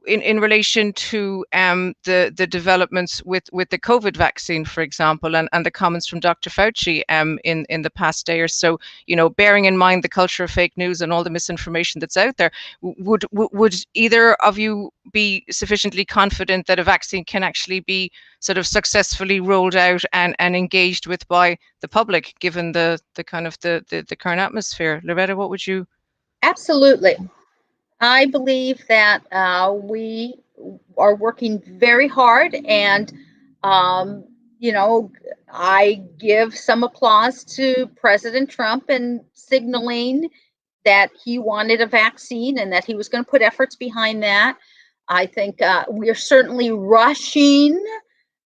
in relation to the developments with the COVID vaccine, for example, and the comments from Dr. Fauci in the past day or so, you know, bearing in mind the culture of fake news and all the misinformation that's out there, would either of you be sufficiently confident that a vaccine can actually be sort of successfully rolled out and engaged with by the public, given the kind of the current atmosphere? Loretta, what would you? Absolutely. I believe that we are working very hard, and you know, I give some applause to President Trump in signaling that he wanted a vaccine and that he was going to put efforts behind that. I think we are certainly rushing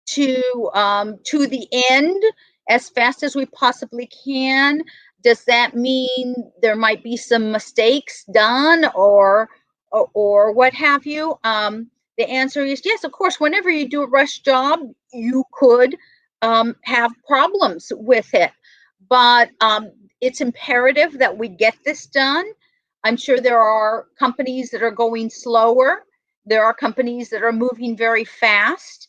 to the end as fast as we possibly can. Does that mean there might be some mistakes done or what have you? The answer is yes, of course. Whenever you do a rush job, you could have problems with it. But it's imperative that we get this done. I'm sure there are companies that are going slower. There are companies that are moving very fast.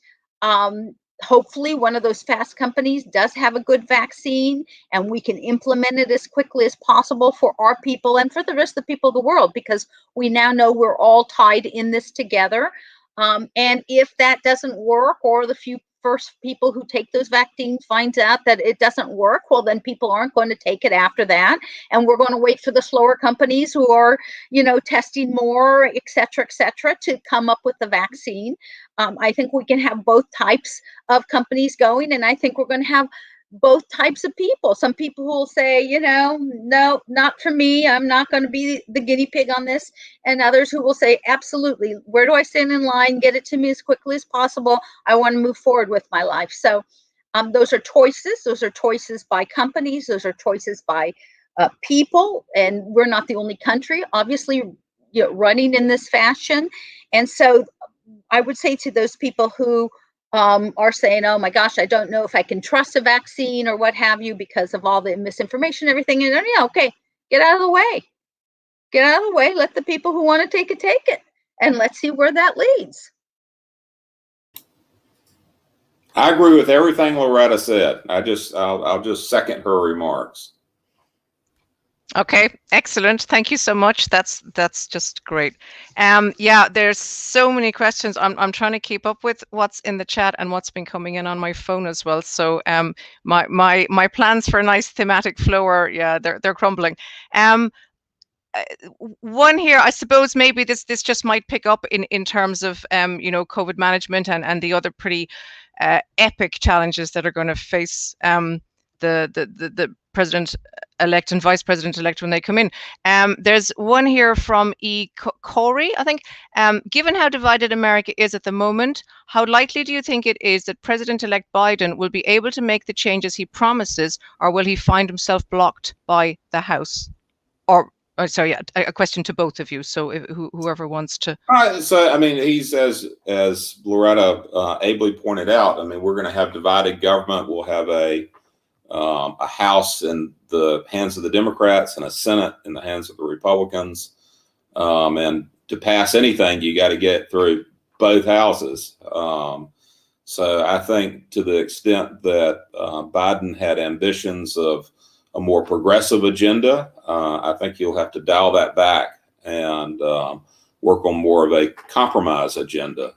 Hopefully one of those fast companies does have a good vaccine, and we can implement it as quickly as possible for our people and for the rest of the people of the world, because we now know we're all tied in this together. And if that doesn't work, or the few first people who take those vaccines finds out that it doesn't work, well, then people aren't going to take it after that. And we're going to wait for the slower companies who are, testing more, et cetera, to come up with the vaccine. I think we can have both types of companies going, and I think we're going to have both types of people. Some people who will say, no, not for me. I'm not going to be the guinea pig on this. And others who will say, absolutely. Where do I stand in line? Get it to me as quickly as possible. I want to move forward with my life. So those are choices. Those are choices by companies. Those are choices by people. And we're not the only country, obviously, running in this fashion. And so I would say to those people who are saying, oh my gosh, I don't know if I can trust a vaccine or what have you because of all the misinformation and everything. And okay, get out of the way. Get out of the way. Let the people who want to take it. And let's see where that leads. I agree with everything Loretta said. I'll just second her remarks. Okay, excellent. Thank you so much. That's just great. Yeah, there's so many questions. I'm trying to keep up with what's in the chat and what's been coming in on my phone as well. So my plans for a nice thematic flow are, yeah, they're crumbling. One here, I suppose maybe this just might pick up in terms of COVID management and the other pretty epic challenges that are going to face the president-elect and vice president-elect when they come in. There's one here from E. Corey, I think. Given how divided America is at the moment, how likely do you think it is that President-elect Biden will be able to make the changes he promises, or will he find himself blocked by the House? Or sorry, yeah, a question to both of you. So whoever wants to. All right. So, I mean, he's, as Loretta ably pointed out, I mean, we're going to have divided government. We'll have a House in the hands of the Democrats and a Senate in the hands of the Republicans. And to pass anything, you got to get through both houses. So I think to the extent that Biden had ambitions of a more progressive agenda, I think he'll have to dial that back and work on more of a compromise agenda,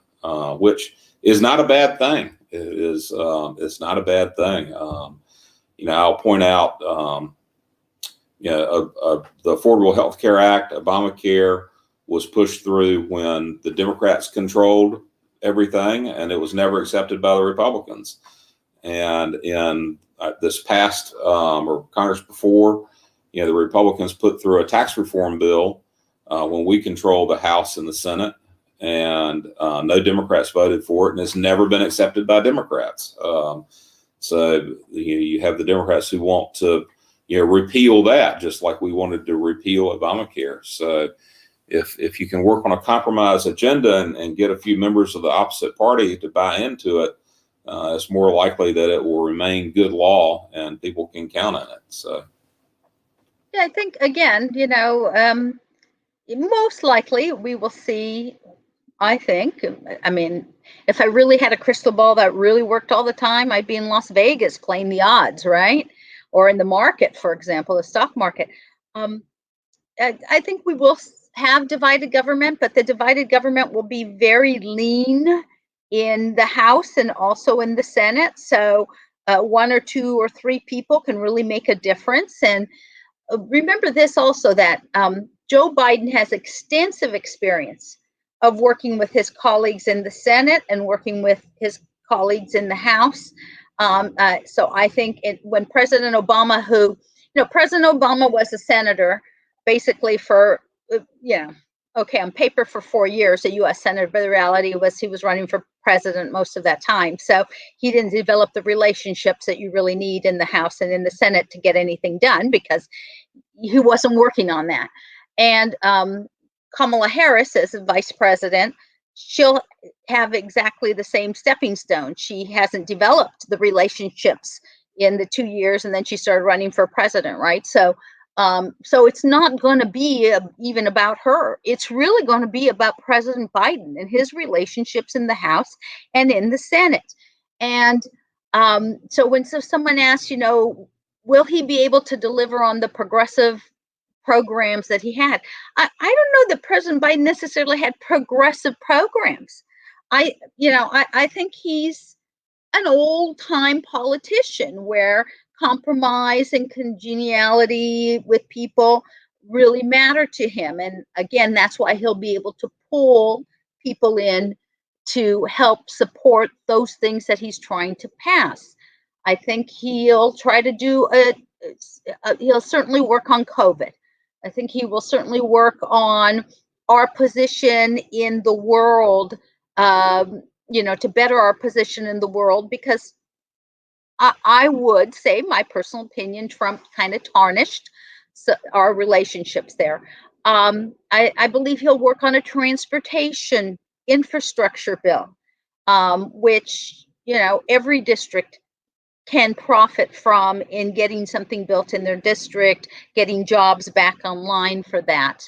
which is not a bad thing. It's not a bad thing. I'll point out, the Affordable Health Care Act, Obamacare, was pushed through when the Democrats controlled everything, and it was never accepted by the Republicans. And in this past or Congress before, the Republicans put through a tax reform bill when we control the House and the Senate, and no Democrats voted for it, and it's never been accepted by Democrats. So you have the Democrats who want to, repeal that, just like we wanted to repeal Obamacare. So if you can work on a compromise agenda and get a few members of the opposite party to buy into it, it's more likely that it will remain good law and people can count on it. So, yeah, I think again, most likely we will see. I think, I mean, if I really had a crystal ball that really worked all the time, I'd be in Las Vegas playing the odds, right? Or in the market, for example, the stock market. I think we will have divided government, but the divided government will be very lean in the House and also in the Senate. So one or two or three people can really make a difference. And remember this also, that Joe Biden has extensive experience of working with his colleagues in the Senate and working with his colleagues in the House. So I think when President Obama, President Obama was a senator basically for, on paper for 4 years, a U.S. senator, but the reality was he was running for president most of that time. So he didn't develop the relationships that you really need in the House and in the Senate to get anything done because he wasn't working on that. And Kamala Harris as a vice president, she'll have exactly the same stepping stone. She hasn't developed the relationships in the 2 years, and then she started running for president, right? So it's not going to be even about her. It's really going to be about President Biden and his relationships in the House and in the Senate. And so when someone asks, will he be able to deliver on the progressive programs that he had? I don't know that President Biden necessarily had progressive programs. I think he's an old-time politician where compromise and congeniality with people really matter to him. And again, that's why he'll be able to pull people in to help support those things that he's trying to pass. I think he'll try to do he'll certainly work on COVID. I think he will certainly work on our position in the world, to better our position in the world, because I would say, my personal opinion, Trump kind of tarnished our relationships there. I believe he'll work on a transportation infrastructure bill, which, every district can profit from, in getting something built in their district, getting jobs back online for that.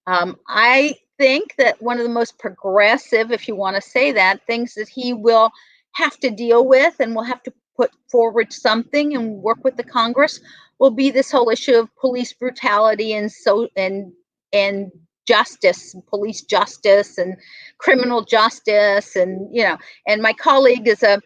I think that one of the most progressive, if you want to say that, things that he will have to deal with and will have to put forward something and work with the Congress will be this whole issue of police brutality and justice, police justice and criminal justice, and and my colleague is a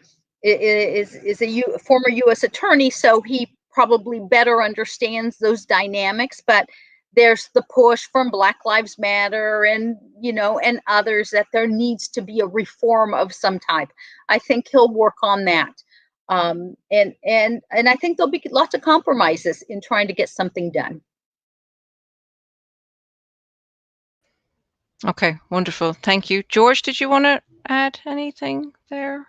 former U.S. attorney, so he probably better understands those dynamics. But there's the push from Black Lives Matter and and others that there needs to be a reform of some type. I think he'll work on that. And I think there'll be lots of compromises in trying to get something done. Okay, wonderful. Thank you. George, did you want to add anything there?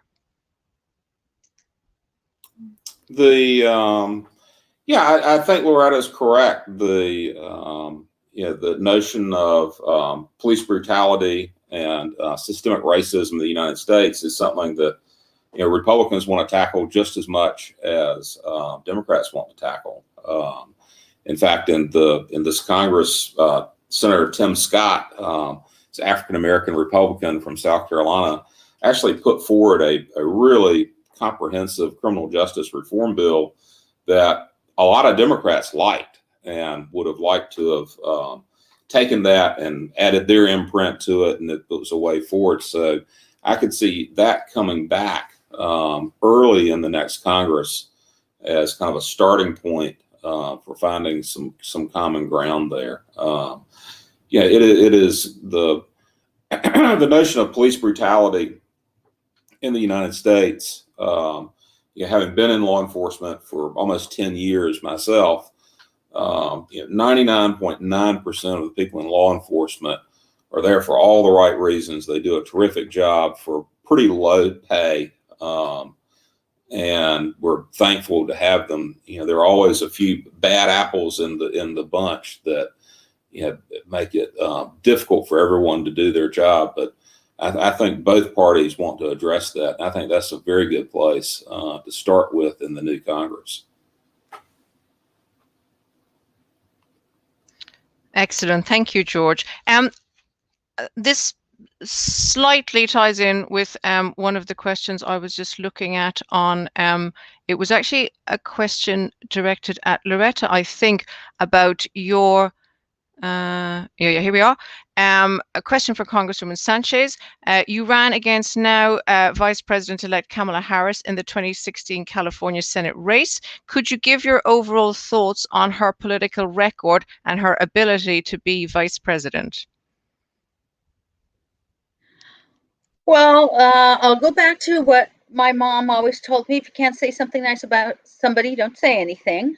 I think Loretta's correct. The notion of police brutality and systemic racism in the United States is something that Republicans want to tackle just as much as Democrats want to tackle. In fact, in this Congress, Senator Tim Scott, is an African American Republican from South Carolina, actually put forward a really comprehensive criminal justice reform bill that a lot of Democrats liked and would have liked to have taken that and added their imprint to it, and it was a way forward. So I could see that coming back early in the next Congress as kind of a starting point for finding some common ground there. It is the the notion of police brutality in the United States. Having been in law enforcement for almost 10 years myself, 99.9% of the people in law enforcement are there for all the right reasons. They do a terrific job for pretty low pay, and we're thankful to have them. There are always a few bad apples in the bunch that make it difficult for everyone to do their job. But I think both parties want to address that. And I think that's a very good place to start with in the new Congress. Excellent. Thank you, George. This slightly ties in with one of the questions I was just looking at on, it was actually a question directed at Loretta, I think, about your, here we are. A question for Congresswoman Sanchez. You ran against now Vice President-elect Kamala Harris in the 2016 California Senate race. Could you give your overall thoughts on her political record and her ability to be Vice President? Well, I'll go back to what my mom always told me: if you can't say something nice about somebody, don't say anything.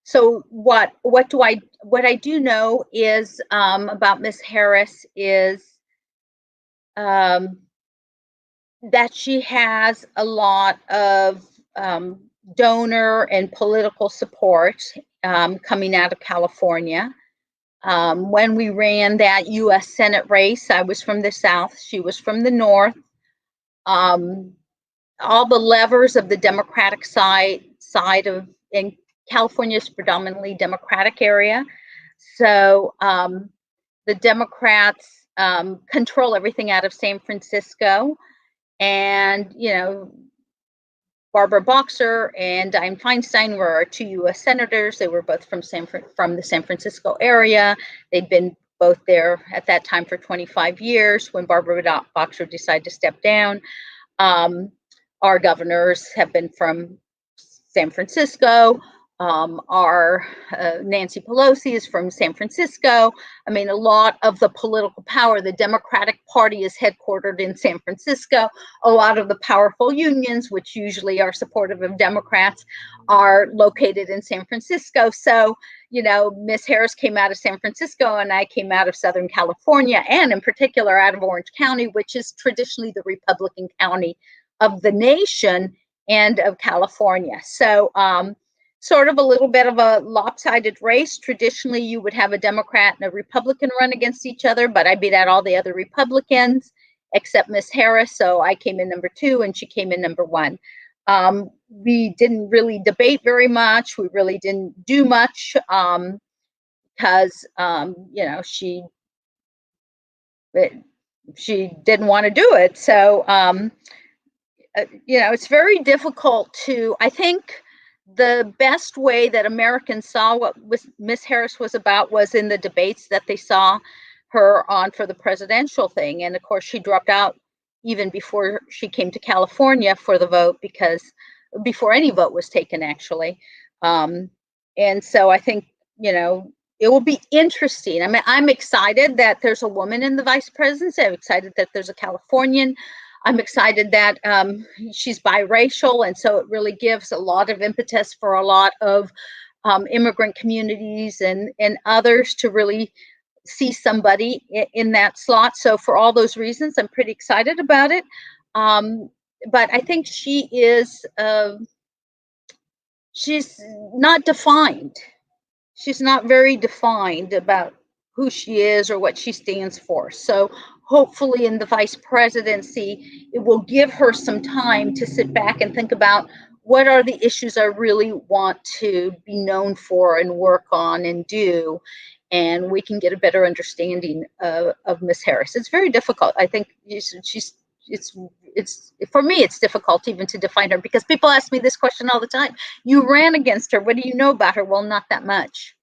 So what I do know is about Miss Harris is that she has a lot of donor and political support coming out of California. When we ran that U.S. Senate race, I was from the South, she was from the North. All the levers of the Democratic side of, in California is predominantly Democratic area. So the Democrats control everything out of San Francisco. And, Barbara Boxer and Dianne Feinstein were our two U.S. senators. They were both from the San Francisco area. They'd been both there at that time for 25 years when Barbara Boxer decided to step down. our governors have been from San Francisco. Our Nancy Pelosi is from San Francisco. I mean, a lot of the political power, the Democratic Party is headquartered in San Francisco. A lot of the powerful unions, which usually are supportive of Democrats, are located in San Francisco. So, you know, Miss Harris came out of San Francisco and I came out of Southern California, and in particular out of Orange County, which is traditionally the Republican county of the nation and of California. So, sort of a little bit of a lopsided race. Traditionally, you would have a Democrat and a Republican run against each other, but I beat out all the other Republicans except Miss Harris. So I came in number 2 and she came in number 1. We didn't really debate very much. We really didn't do much because, you know, she didn't want to do it. So, you know, it's very difficult to, I think, the best way that Americans saw what Miss Harris was about was in the debates that they saw her on for the presidential thing. And of course, she dropped out even before she came to California for the vote, because before any vote was taken, actually. And so I think, you know, it will be interesting. I mean, I'm excited that there's a woman in the vice presidency. I'm excited that there's a Californian. I'm excited that she's biracial, and so it really gives a lot of impetus for a lot of immigrant communities and others to really see somebody in that slot. So for all those reasons, I'm pretty excited about it. But I think she is, she's not defined. She's not very defined about who she is or what she stands for. So hopefully in the vice presidency, it will give her some time to sit back and think about what are the issues I really want to be known for and work on and do. And we can get a better understanding of Miss Harris. It's very difficult. I think it's for me, it's difficult even to define her, because people ask me this question all the time. You ran against her. What do you know about her? Well, not that much,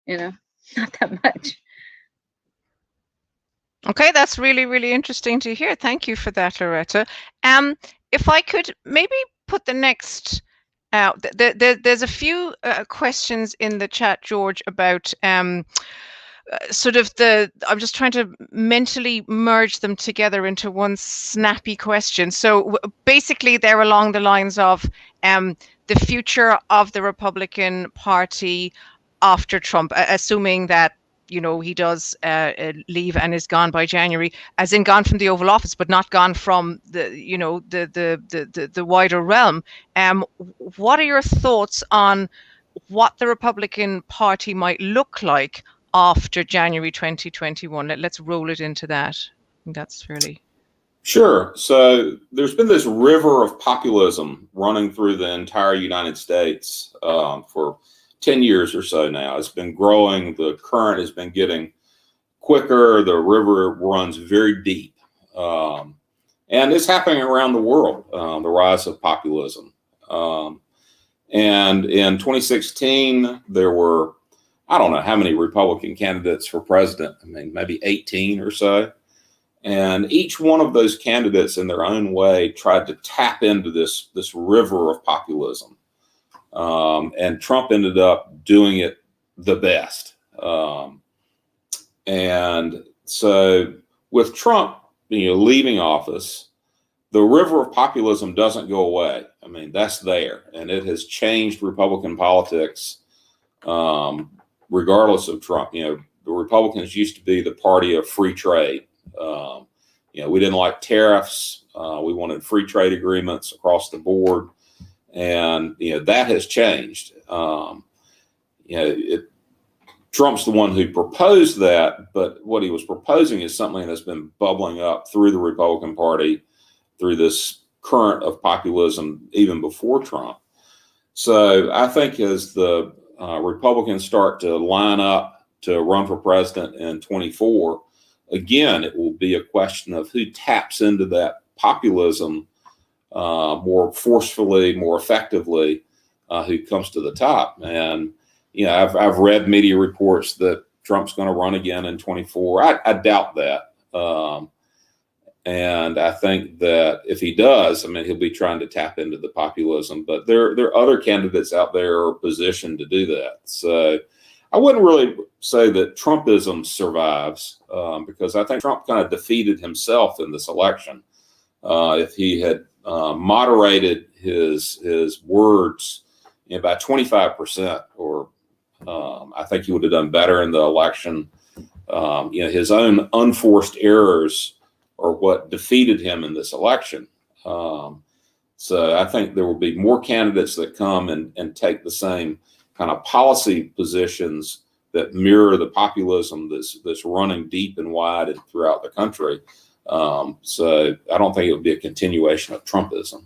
you know, not that much. Okay, that's really, really interesting to hear. Thank you for that, Loretta. If I could maybe put the next, there's a few questions in the chat, George, about sort of I'm just trying to mentally merge them together into one snappy question. So basically they're along the lines of the future of the Republican Party after Trump, assuming that, you know, he does leave and is gone by January, as in gone from the Oval Office, but not gone from the, you know, the wider realm. What are your thoughts on what the Republican Party might look like after January 2021? Let's roll it into that. I think that's fairly... Sure. So there's been this river of populism running through the entire United States for 10 years or so now. It's been growing. The current has been getting quicker. The river runs very deep. And it's happening around the world, the rise of populism. And in 2016, there were, I don't know how many Republican candidates for president. I mean, maybe 18 or so. And each one of those candidates in their own way tried to tap into this river of populism. And Trump ended up doing it the best. And so with Trump, you know, leaving office, the river of populism doesn't go away. I mean, that's there, and it has changed Republican politics, regardless of Trump. You know, the Republicans used to be the party of free trade. You know, we didn't like tariffs. We wanted free trade agreements across the board. And, you know, that has changed. You know, Trump's the one who proposed that, but what he was proposing is something that's been bubbling up through the Republican Party, through this current of populism, even before Trump. So I think as the Republicans start to line up to run for president in 24, again, it will be a question of who taps into that populism more forcefully, more effectively, who comes to the top. And, you know, I've read media reports that Trump's going to run again in 24. I doubt that. And I think that if he does, I mean, he'll be trying to tap into the populism. But there are other candidates out there who are positioned to do that. So I wouldn't really say that Trumpism survives, because I think Trump kind of defeated himself in this election. If he had moderated his words by 25%, or I think he would have done better in the election. His own unforced errors are what defeated him in this election. So I think there will be more candidates that come and take the same kind of policy positions that mirror the populism that's running deep and wide and throughout the country. So I don't think it will be a continuation of Trumpism.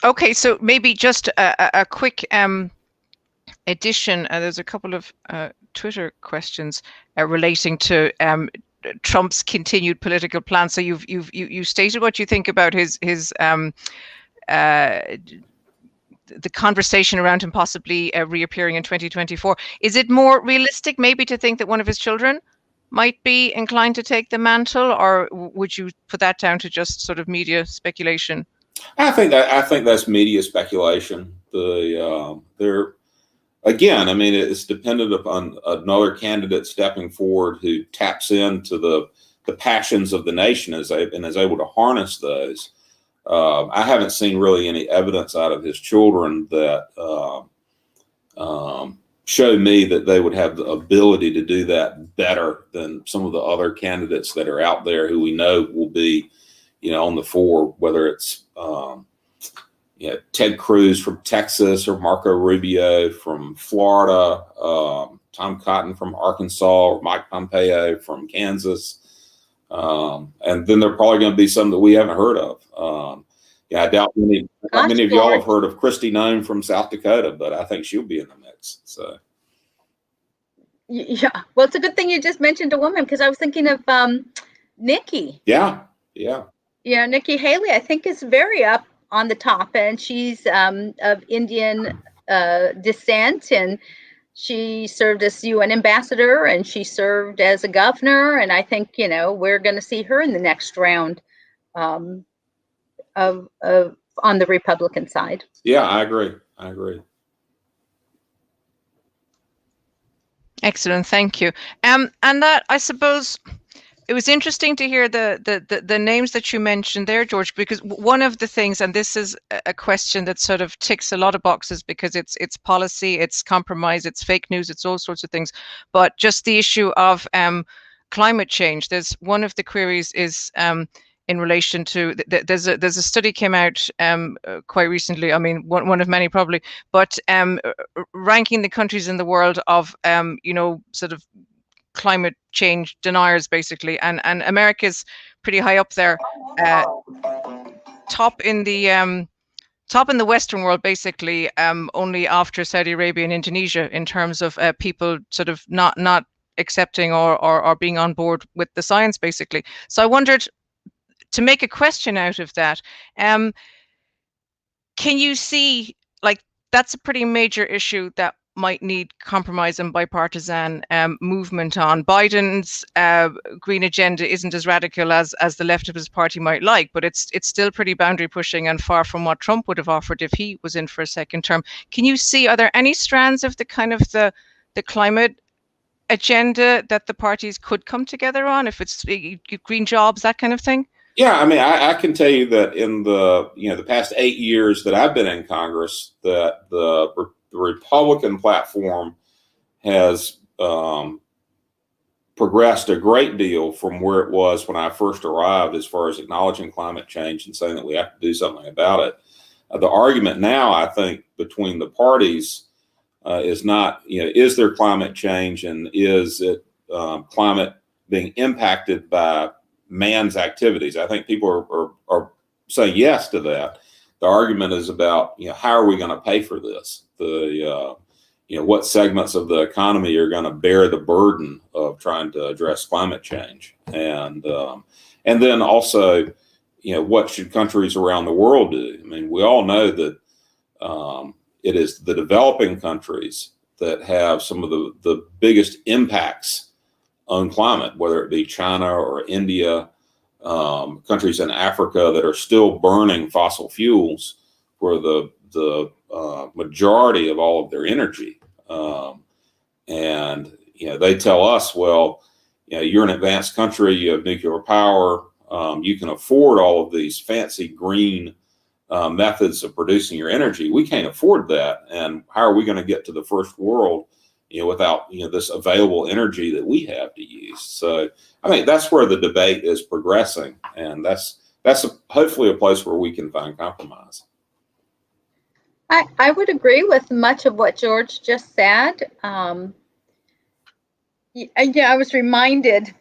Okay, so maybe just a quick addition. There's a couple of Twitter questions relating to Trump's continued political plans. So you stated what you think about his the conversation around him possibly reappearing in 2024. Is it more realistic maybe to think that one of his children might be inclined to take the mantle, or would you put that down to just sort of media speculation? I think that's media speculation. Again, I mean, it's dependent upon another candidate stepping forward who taps into the passions of the nation and is able to harness those. I haven't seen really any evidence out of his children that show me that they would have the ability to do that better than some of the other candidates that are out there who we know will be, on the fore, whether it's Ted Cruz from Texas or Marco Rubio from Florida, Tom Cotton from Arkansas, or Mike Pompeo from Kansas. And then there are probably going to be some that we haven't heard of. I doubt many of y'all have heard of Kristi Noem from South Dakota, but I think she'll be in the mix. So, yeah, well, it's a good thing you just mentioned a woman, because I was thinking of Nikki. Yeah. Nikki Haley, I think, is very up on the top, and she's of Indian descent, and she served as UN ambassador, and she served as a governor, and I think we're going to see her in the next round of on the Republican side. Yeah, I agree. Excellent, thank you. And that, I suppose, it was interesting to hear the names that you mentioned there, George, because one of the things, and this is a question that sort of ticks a lot of boxes, because it's policy, it's compromise, it's fake news, it's all sorts of things, but just the issue of climate change. There's one of the queries is in relation to there's a study came out quite recently. I mean, one of many probably, but ranking the countries in the world of sort of climate change deniers, basically, and America's pretty high up there, top in the Western world, basically, only after Saudi Arabia and Indonesia in terms of people sort of not accepting or being on board with the science, basically. So I wondered, to make a question out of that, can you see, like, that's a pretty major issue that might need compromise and bipartisan movement on. Biden's green agenda isn't as radical as the left of his party might like, but it's still pretty boundary pushing and far from what Trump would have offered if he was in for a second term. Can you see, are there any strands of the kind of the climate agenda that the parties could come together on, if it's green jobs, that kind of thing? Yeah, I mean, I can tell you that in the past 8 years that I've been in Congress, that the Republican platform has progressed a great deal from where it was when I first arrived, as far as acknowledging climate change and saying that we have to do something about it. The argument now, I think, between the parties is not, is there climate change, and is it climate being impacted by man's activities? I think people are saying yes to that. The argument is about, how are we going to pay for this? What segments of the economy are going to bear the burden of trying to address climate change? And then also, what should countries around the world do? I mean, we all know that it is the developing countries that have some of the biggest impacts own climate, whether it be China or India, countries in Africa that are still burning fossil fuels for the majority of all of their energy. And they tell us, well, you're an advanced country, you have nuclear power, you can afford all of these fancy green methods of producing your energy. We can't afford that, and how are we going to get to the first world, without this available energy that we have to use? So I think that's where the debate is progressing, and that's hopefully a place where we can find compromise. I would agree with much of what George just said. I was reminded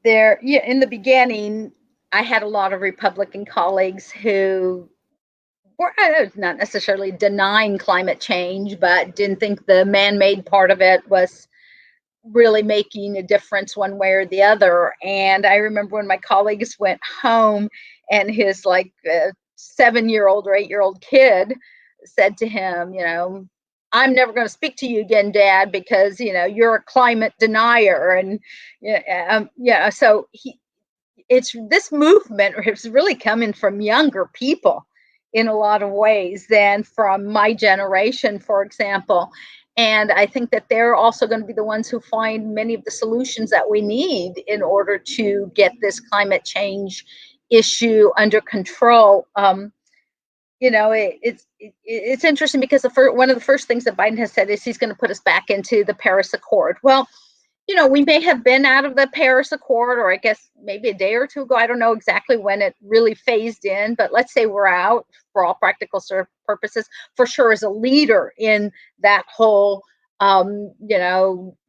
there, in the beginning, I had a lot of Republican colleagues who were not necessarily denying climate change, but didn't think the man-made part of it was really making a difference one way or the other. And I remember when my colleagues went home and his 7-year-old or 8-year-old kid said to him, I'm never going to speak to you again, Dad, because you're a climate denier. And so it's this movement is really coming from younger people in a lot of ways than from my generation, for example. And I think that they're also going to be the ones who find many of the solutions that we need in order to get this climate change issue under control. It's interesting because one of the first things that Biden has said is he's going to put us back into the Paris Accord. Well, we may have been out of the Paris Accord, or I guess maybe a day or two ago. I don't know exactly when it really phased in, but let's say we're out for all practical purposes, for sure, as a leader in that whole,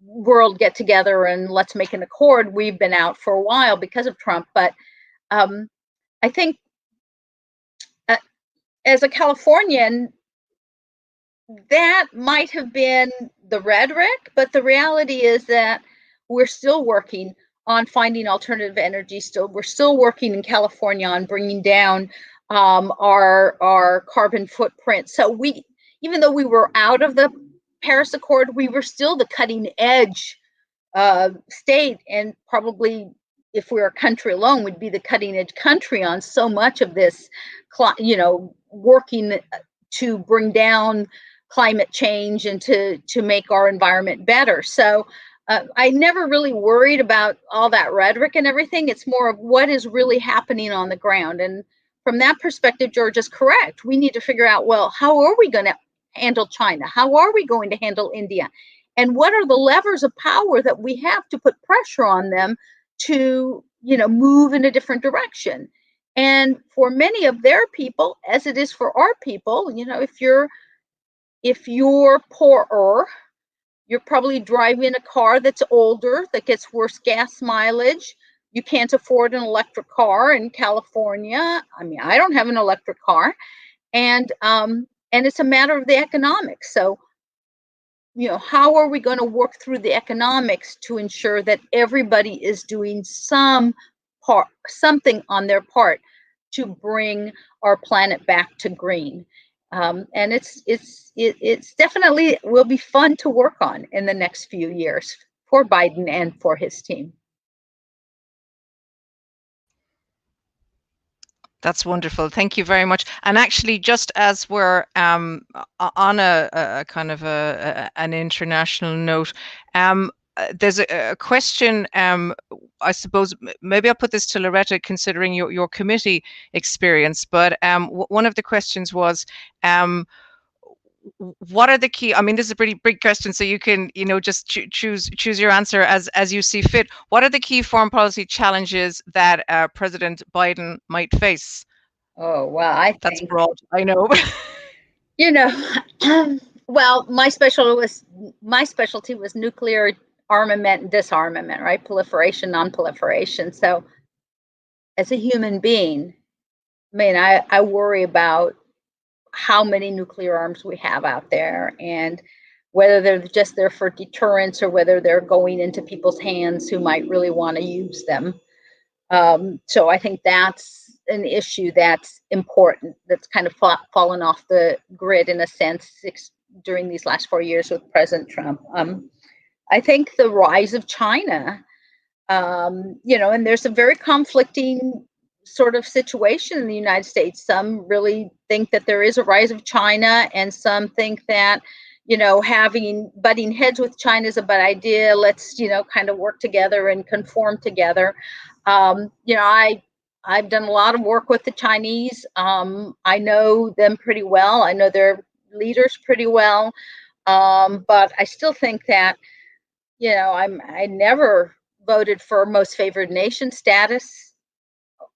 world get together and let's make an accord. We've been out for a while because of Trump. But I think as a Californian, that might have been the rhetoric, but the reality is that we're still working on finding alternative energy. We're still working in California on bringing down our carbon footprint. So even though we were out of the Paris Accord, we were still the cutting edge state, and probably if we were a country alone, we'd be the cutting edge country on so much of this, working to bring down climate change and to make our environment better. So I never really worried about all that rhetoric and everything. It's more of what is really happening on the ground. And from that perspective, George is correct. We need to figure out, well, how are we going to handle China? How are we going to handle India? And what are the levers of power that we have to put pressure on them to, move in a different direction? And for many of their people, as it is for our people, if you're poorer, you're probably driving a car that's older, that gets worse gas mileage. You can't afford an electric car in California. I mean, I don't have an electric car, and it's a matter of the economics. So, how are we going to work through the economics to ensure that everybody is doing something on their part to bring our planet back to green? And it's definitely will be fun to work on in the next few years for Biden and for his team. That's wonderful. Thank you very much. And actually, just as we're on a kind of an international note, there's a question, I suppose, maybe I'll put this to Loretta, considering your committee experience, but one of the questions was, what are the key, this is a pretty big question, so you can, just choose your answer as you see fit. What are the key foreign policy challenges that President Biden might face? Oh, well, that's broad, I know. Well, my specialty was nuclear armament and disarmament, right? Proliferation, non-proliferation. So as a human being, I worry about how many nuclear arms we have out there, and whether they're just there for deterrence or whether they're going into people's hands who might really want to use them. So I think that's an issue that's important, that's kind of fallen off the grid in a sense during these last 4 years with President Trump. I think the rise of China, you know, and there's a very conflicting sort of situation in the United States. Some really think that there is a rise of China, and some think that, you know, having butting heads with China is a bad idea. Let's, you know, kind of work together and conform together. You know, I've done a lot of work with the Chinese. I know them pretty well. I know their leaders pretty well. But I still think that, you know, I never voted for most favored nation status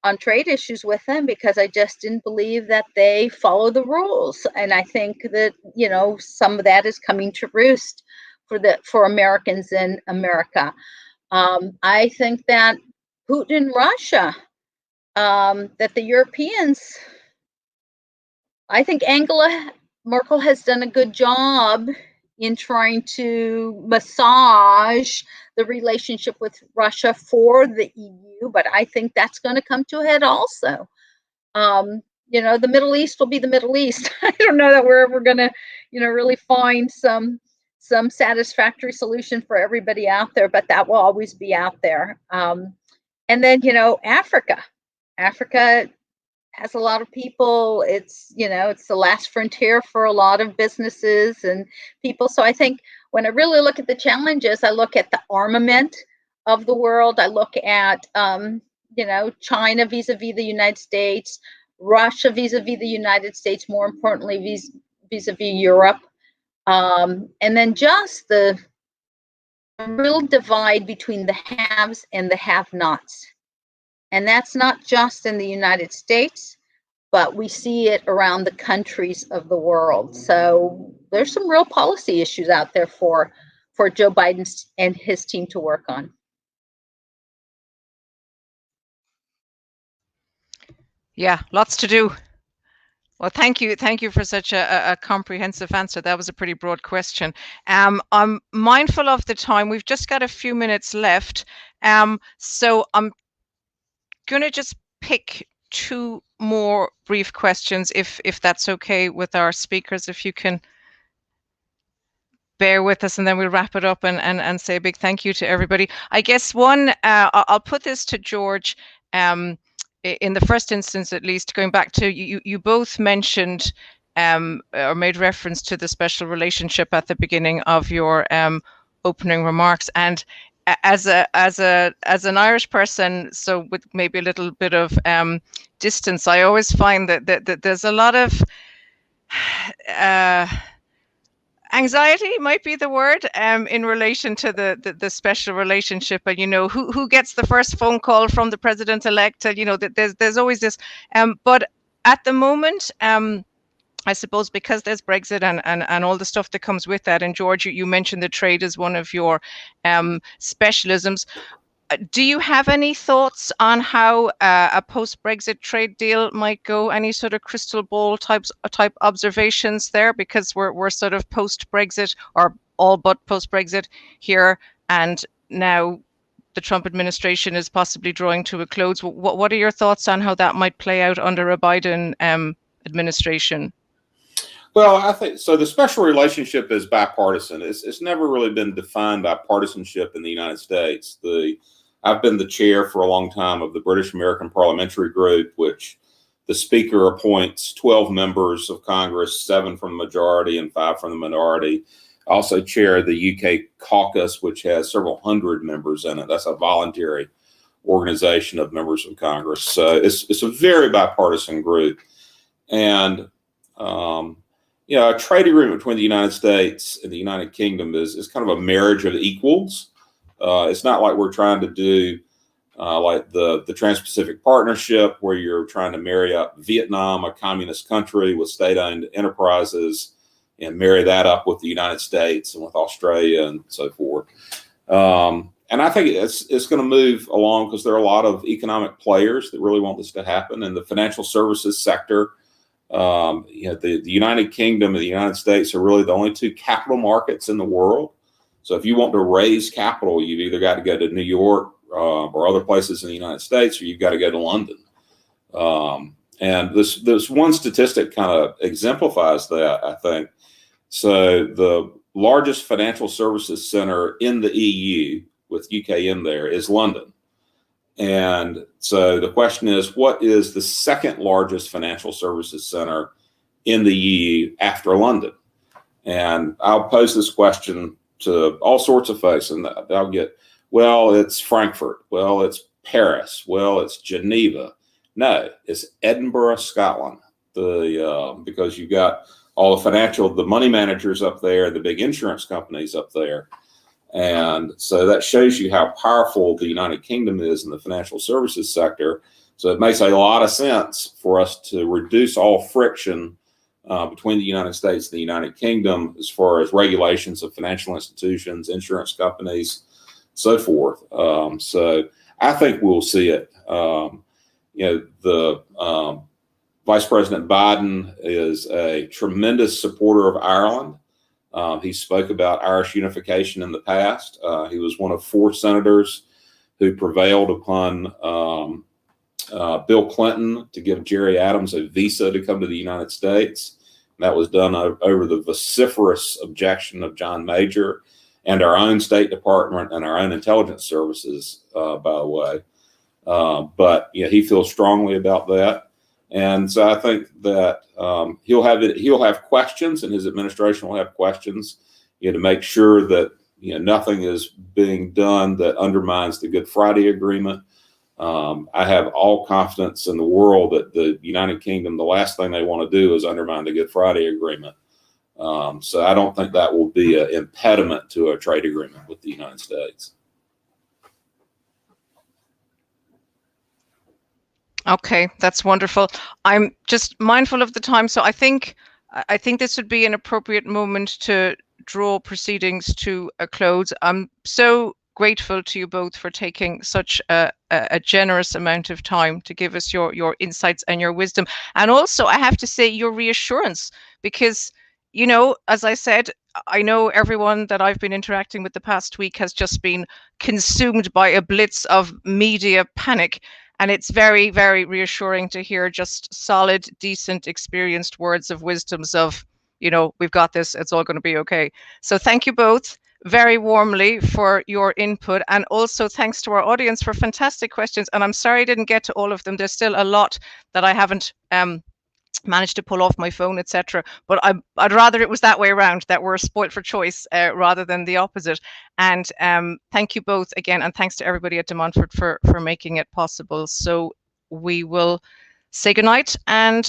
on trade issues with them because I just didn't believe that they follow the rules. And I think that, you know, some of that is coming to roost for Americans in America. I think that Putin and Russia, that the Europeans, I think Angela Merkel has done a good job in trying to massage the relationship with Russia for the EU, but I think that's going to come to a head also. You know, the Middle East will be the Middle East. I don't know that we're ever going to, you know, really find some satisfactory solution for everybody out there, but that will always be out there. And then, you know, Africa has a lot of people. It's, you know, it's the last frontier for a lot of businesses and people. So I think when I really look at the challenges, I look at the armament of the world. I look at, you know, China vis-a-vis the United States, Russia vis-a-vis the United States, more importantly, vis-a-vis Europe. And then just the real divide between the haves and the have-nots. And that's not just in the United States, but we see it around the countries of the world. So there's some real policy issues out there for Joe Biden and his team to work on. Yeah, lots to do. Well, thank you for such a comprehensive answer. That was a pretty broad question. I'm mindful of the time. We've just got a few minutes left. So I'm going to just pick two more brief questions, if that's okay with our speakers, if you can bear with us, and then we'll wrap it up and say a big thank you to everybody. I guess one, I'll put this to George. In the first instance, at least, going back to you both mentioned or made reference to the special relationship at the beginning of your opening remarks, and as an Irish person, so with maybe a little bit of distance, I always find that there's a lot of anxiety might be the word in relation to the special relationship, and you know who gets the first phone call from the president-elect. You know that there's always this, but at the moment, I suppose because there's Brexit and all the stuff that comes with that, and George, you mentioned the trade as one of your specialisms. Do you have any thoughts on how a post-Brexit trade deal might go? Any sort of crystal ball type observations there? Because we're sort of post-Brexit, or all but post-Brexit here, and now the Trump administration is possibly drawing to a close. What are your thoughts on how that might play out under a Biden administration? Well, I think so. The special relationship is bipartisan. It's never really been defined by partisanship in the United States. I've been the chair for a long time of the British American Parliamentary Group, which the Speaker appoints 12 members of Congress, 7 from the majority and 5 from the minority. I also chair the UK caucus, which has several hundred members in it. That's a voluntary organization of members of Congress. So it's a very bipartisan group. And you know, a trade agreement between the United States and the United Kingdom is kind of a marriage of equals. It's not like we're trying to do like the Trans-Pacific Partnership, where you're trying to marry up Vietnam, a communist country, with state-owned enterprises, and marry that up with the United States and with Australia and so forth. And I think it's going to move along because there are a lot of economic players that really want this to happen. In the financial services sector, you know, the United Kingdom and the United States are really the only two capital markets in the world. So if you want to raise capital, you've either got to go to New York or other places in the United States, or you've got to go to London. And this one statistic kind of exemplifies that, I think. So the largest financial services center in the EU, with UK in there, is London. And so the question is, what is the second largest financial services center in the EU after London? And I'll pose this question to all sorts of folks, and they'll get, well, it's Frankfurt. Well, it's Paris. Well, it's Geneva. No, it's Edinburgh, Scotland. Because you've got all the money managers up there, the big insurance companies up there. And so that shows you how powerful the United Kingdom is in the financial services sector. So it makes a lot of sense for us to reduce all friction between the United States and the United Kingdom as far as regulations of financial institutions, insurance companies, so forth. So I think we'll see it. Vice President Biden is a tremendous supporter of Ireland. He spoke about Irish unification in the past. He was one of 4 senators who prevailed upon Bill Clinton to give Jerry Adams a visa to come to the United States. And that was done over the vociferous objection of John Major and our own State Department and our own intelligence services, by the way. But he feels strongly about that. And so I think that he'll have questions, and his administration will have questions, to make sure that nothing is being done that undermines the Good Friday Agreement. I have all confidence in the world that the United Kingdom, the last thing they want to do is undermine the Good Friday Agreement. So I don't think that will be an impediment to a trade agreement with the United States. Okay, that's wonderful. I'm just mindful of the time, so I think this would be an appropriate moment to draw proceedings to a close. I'm so grateful to you both for taking such a generous amount of time to give us your insights and your wisdom, and also I have to say your reassurance, because as I said, I know everyone that I've been interacting with the past week has just been consumed by a blitz of media panic. And it's very, very reassuring to hear just solid, decent, experienced words of wisdoms of, we've got this, it's all going to be okay. So thank you both very warmly for your input. And also thanks to our audience for fantastic questions. And I'm sorry I didn't get to all of them. There's still a lot that I haven't managed to pull off my phone, etc. But I'd rather it was that way around, that we're spoilt for choice rather than the opposite. And thank you both again, and thanks to everybody at De Montfort for making it possible. So we will say goodnight and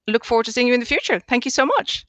look forward to seeing you in the future. Thank you so much.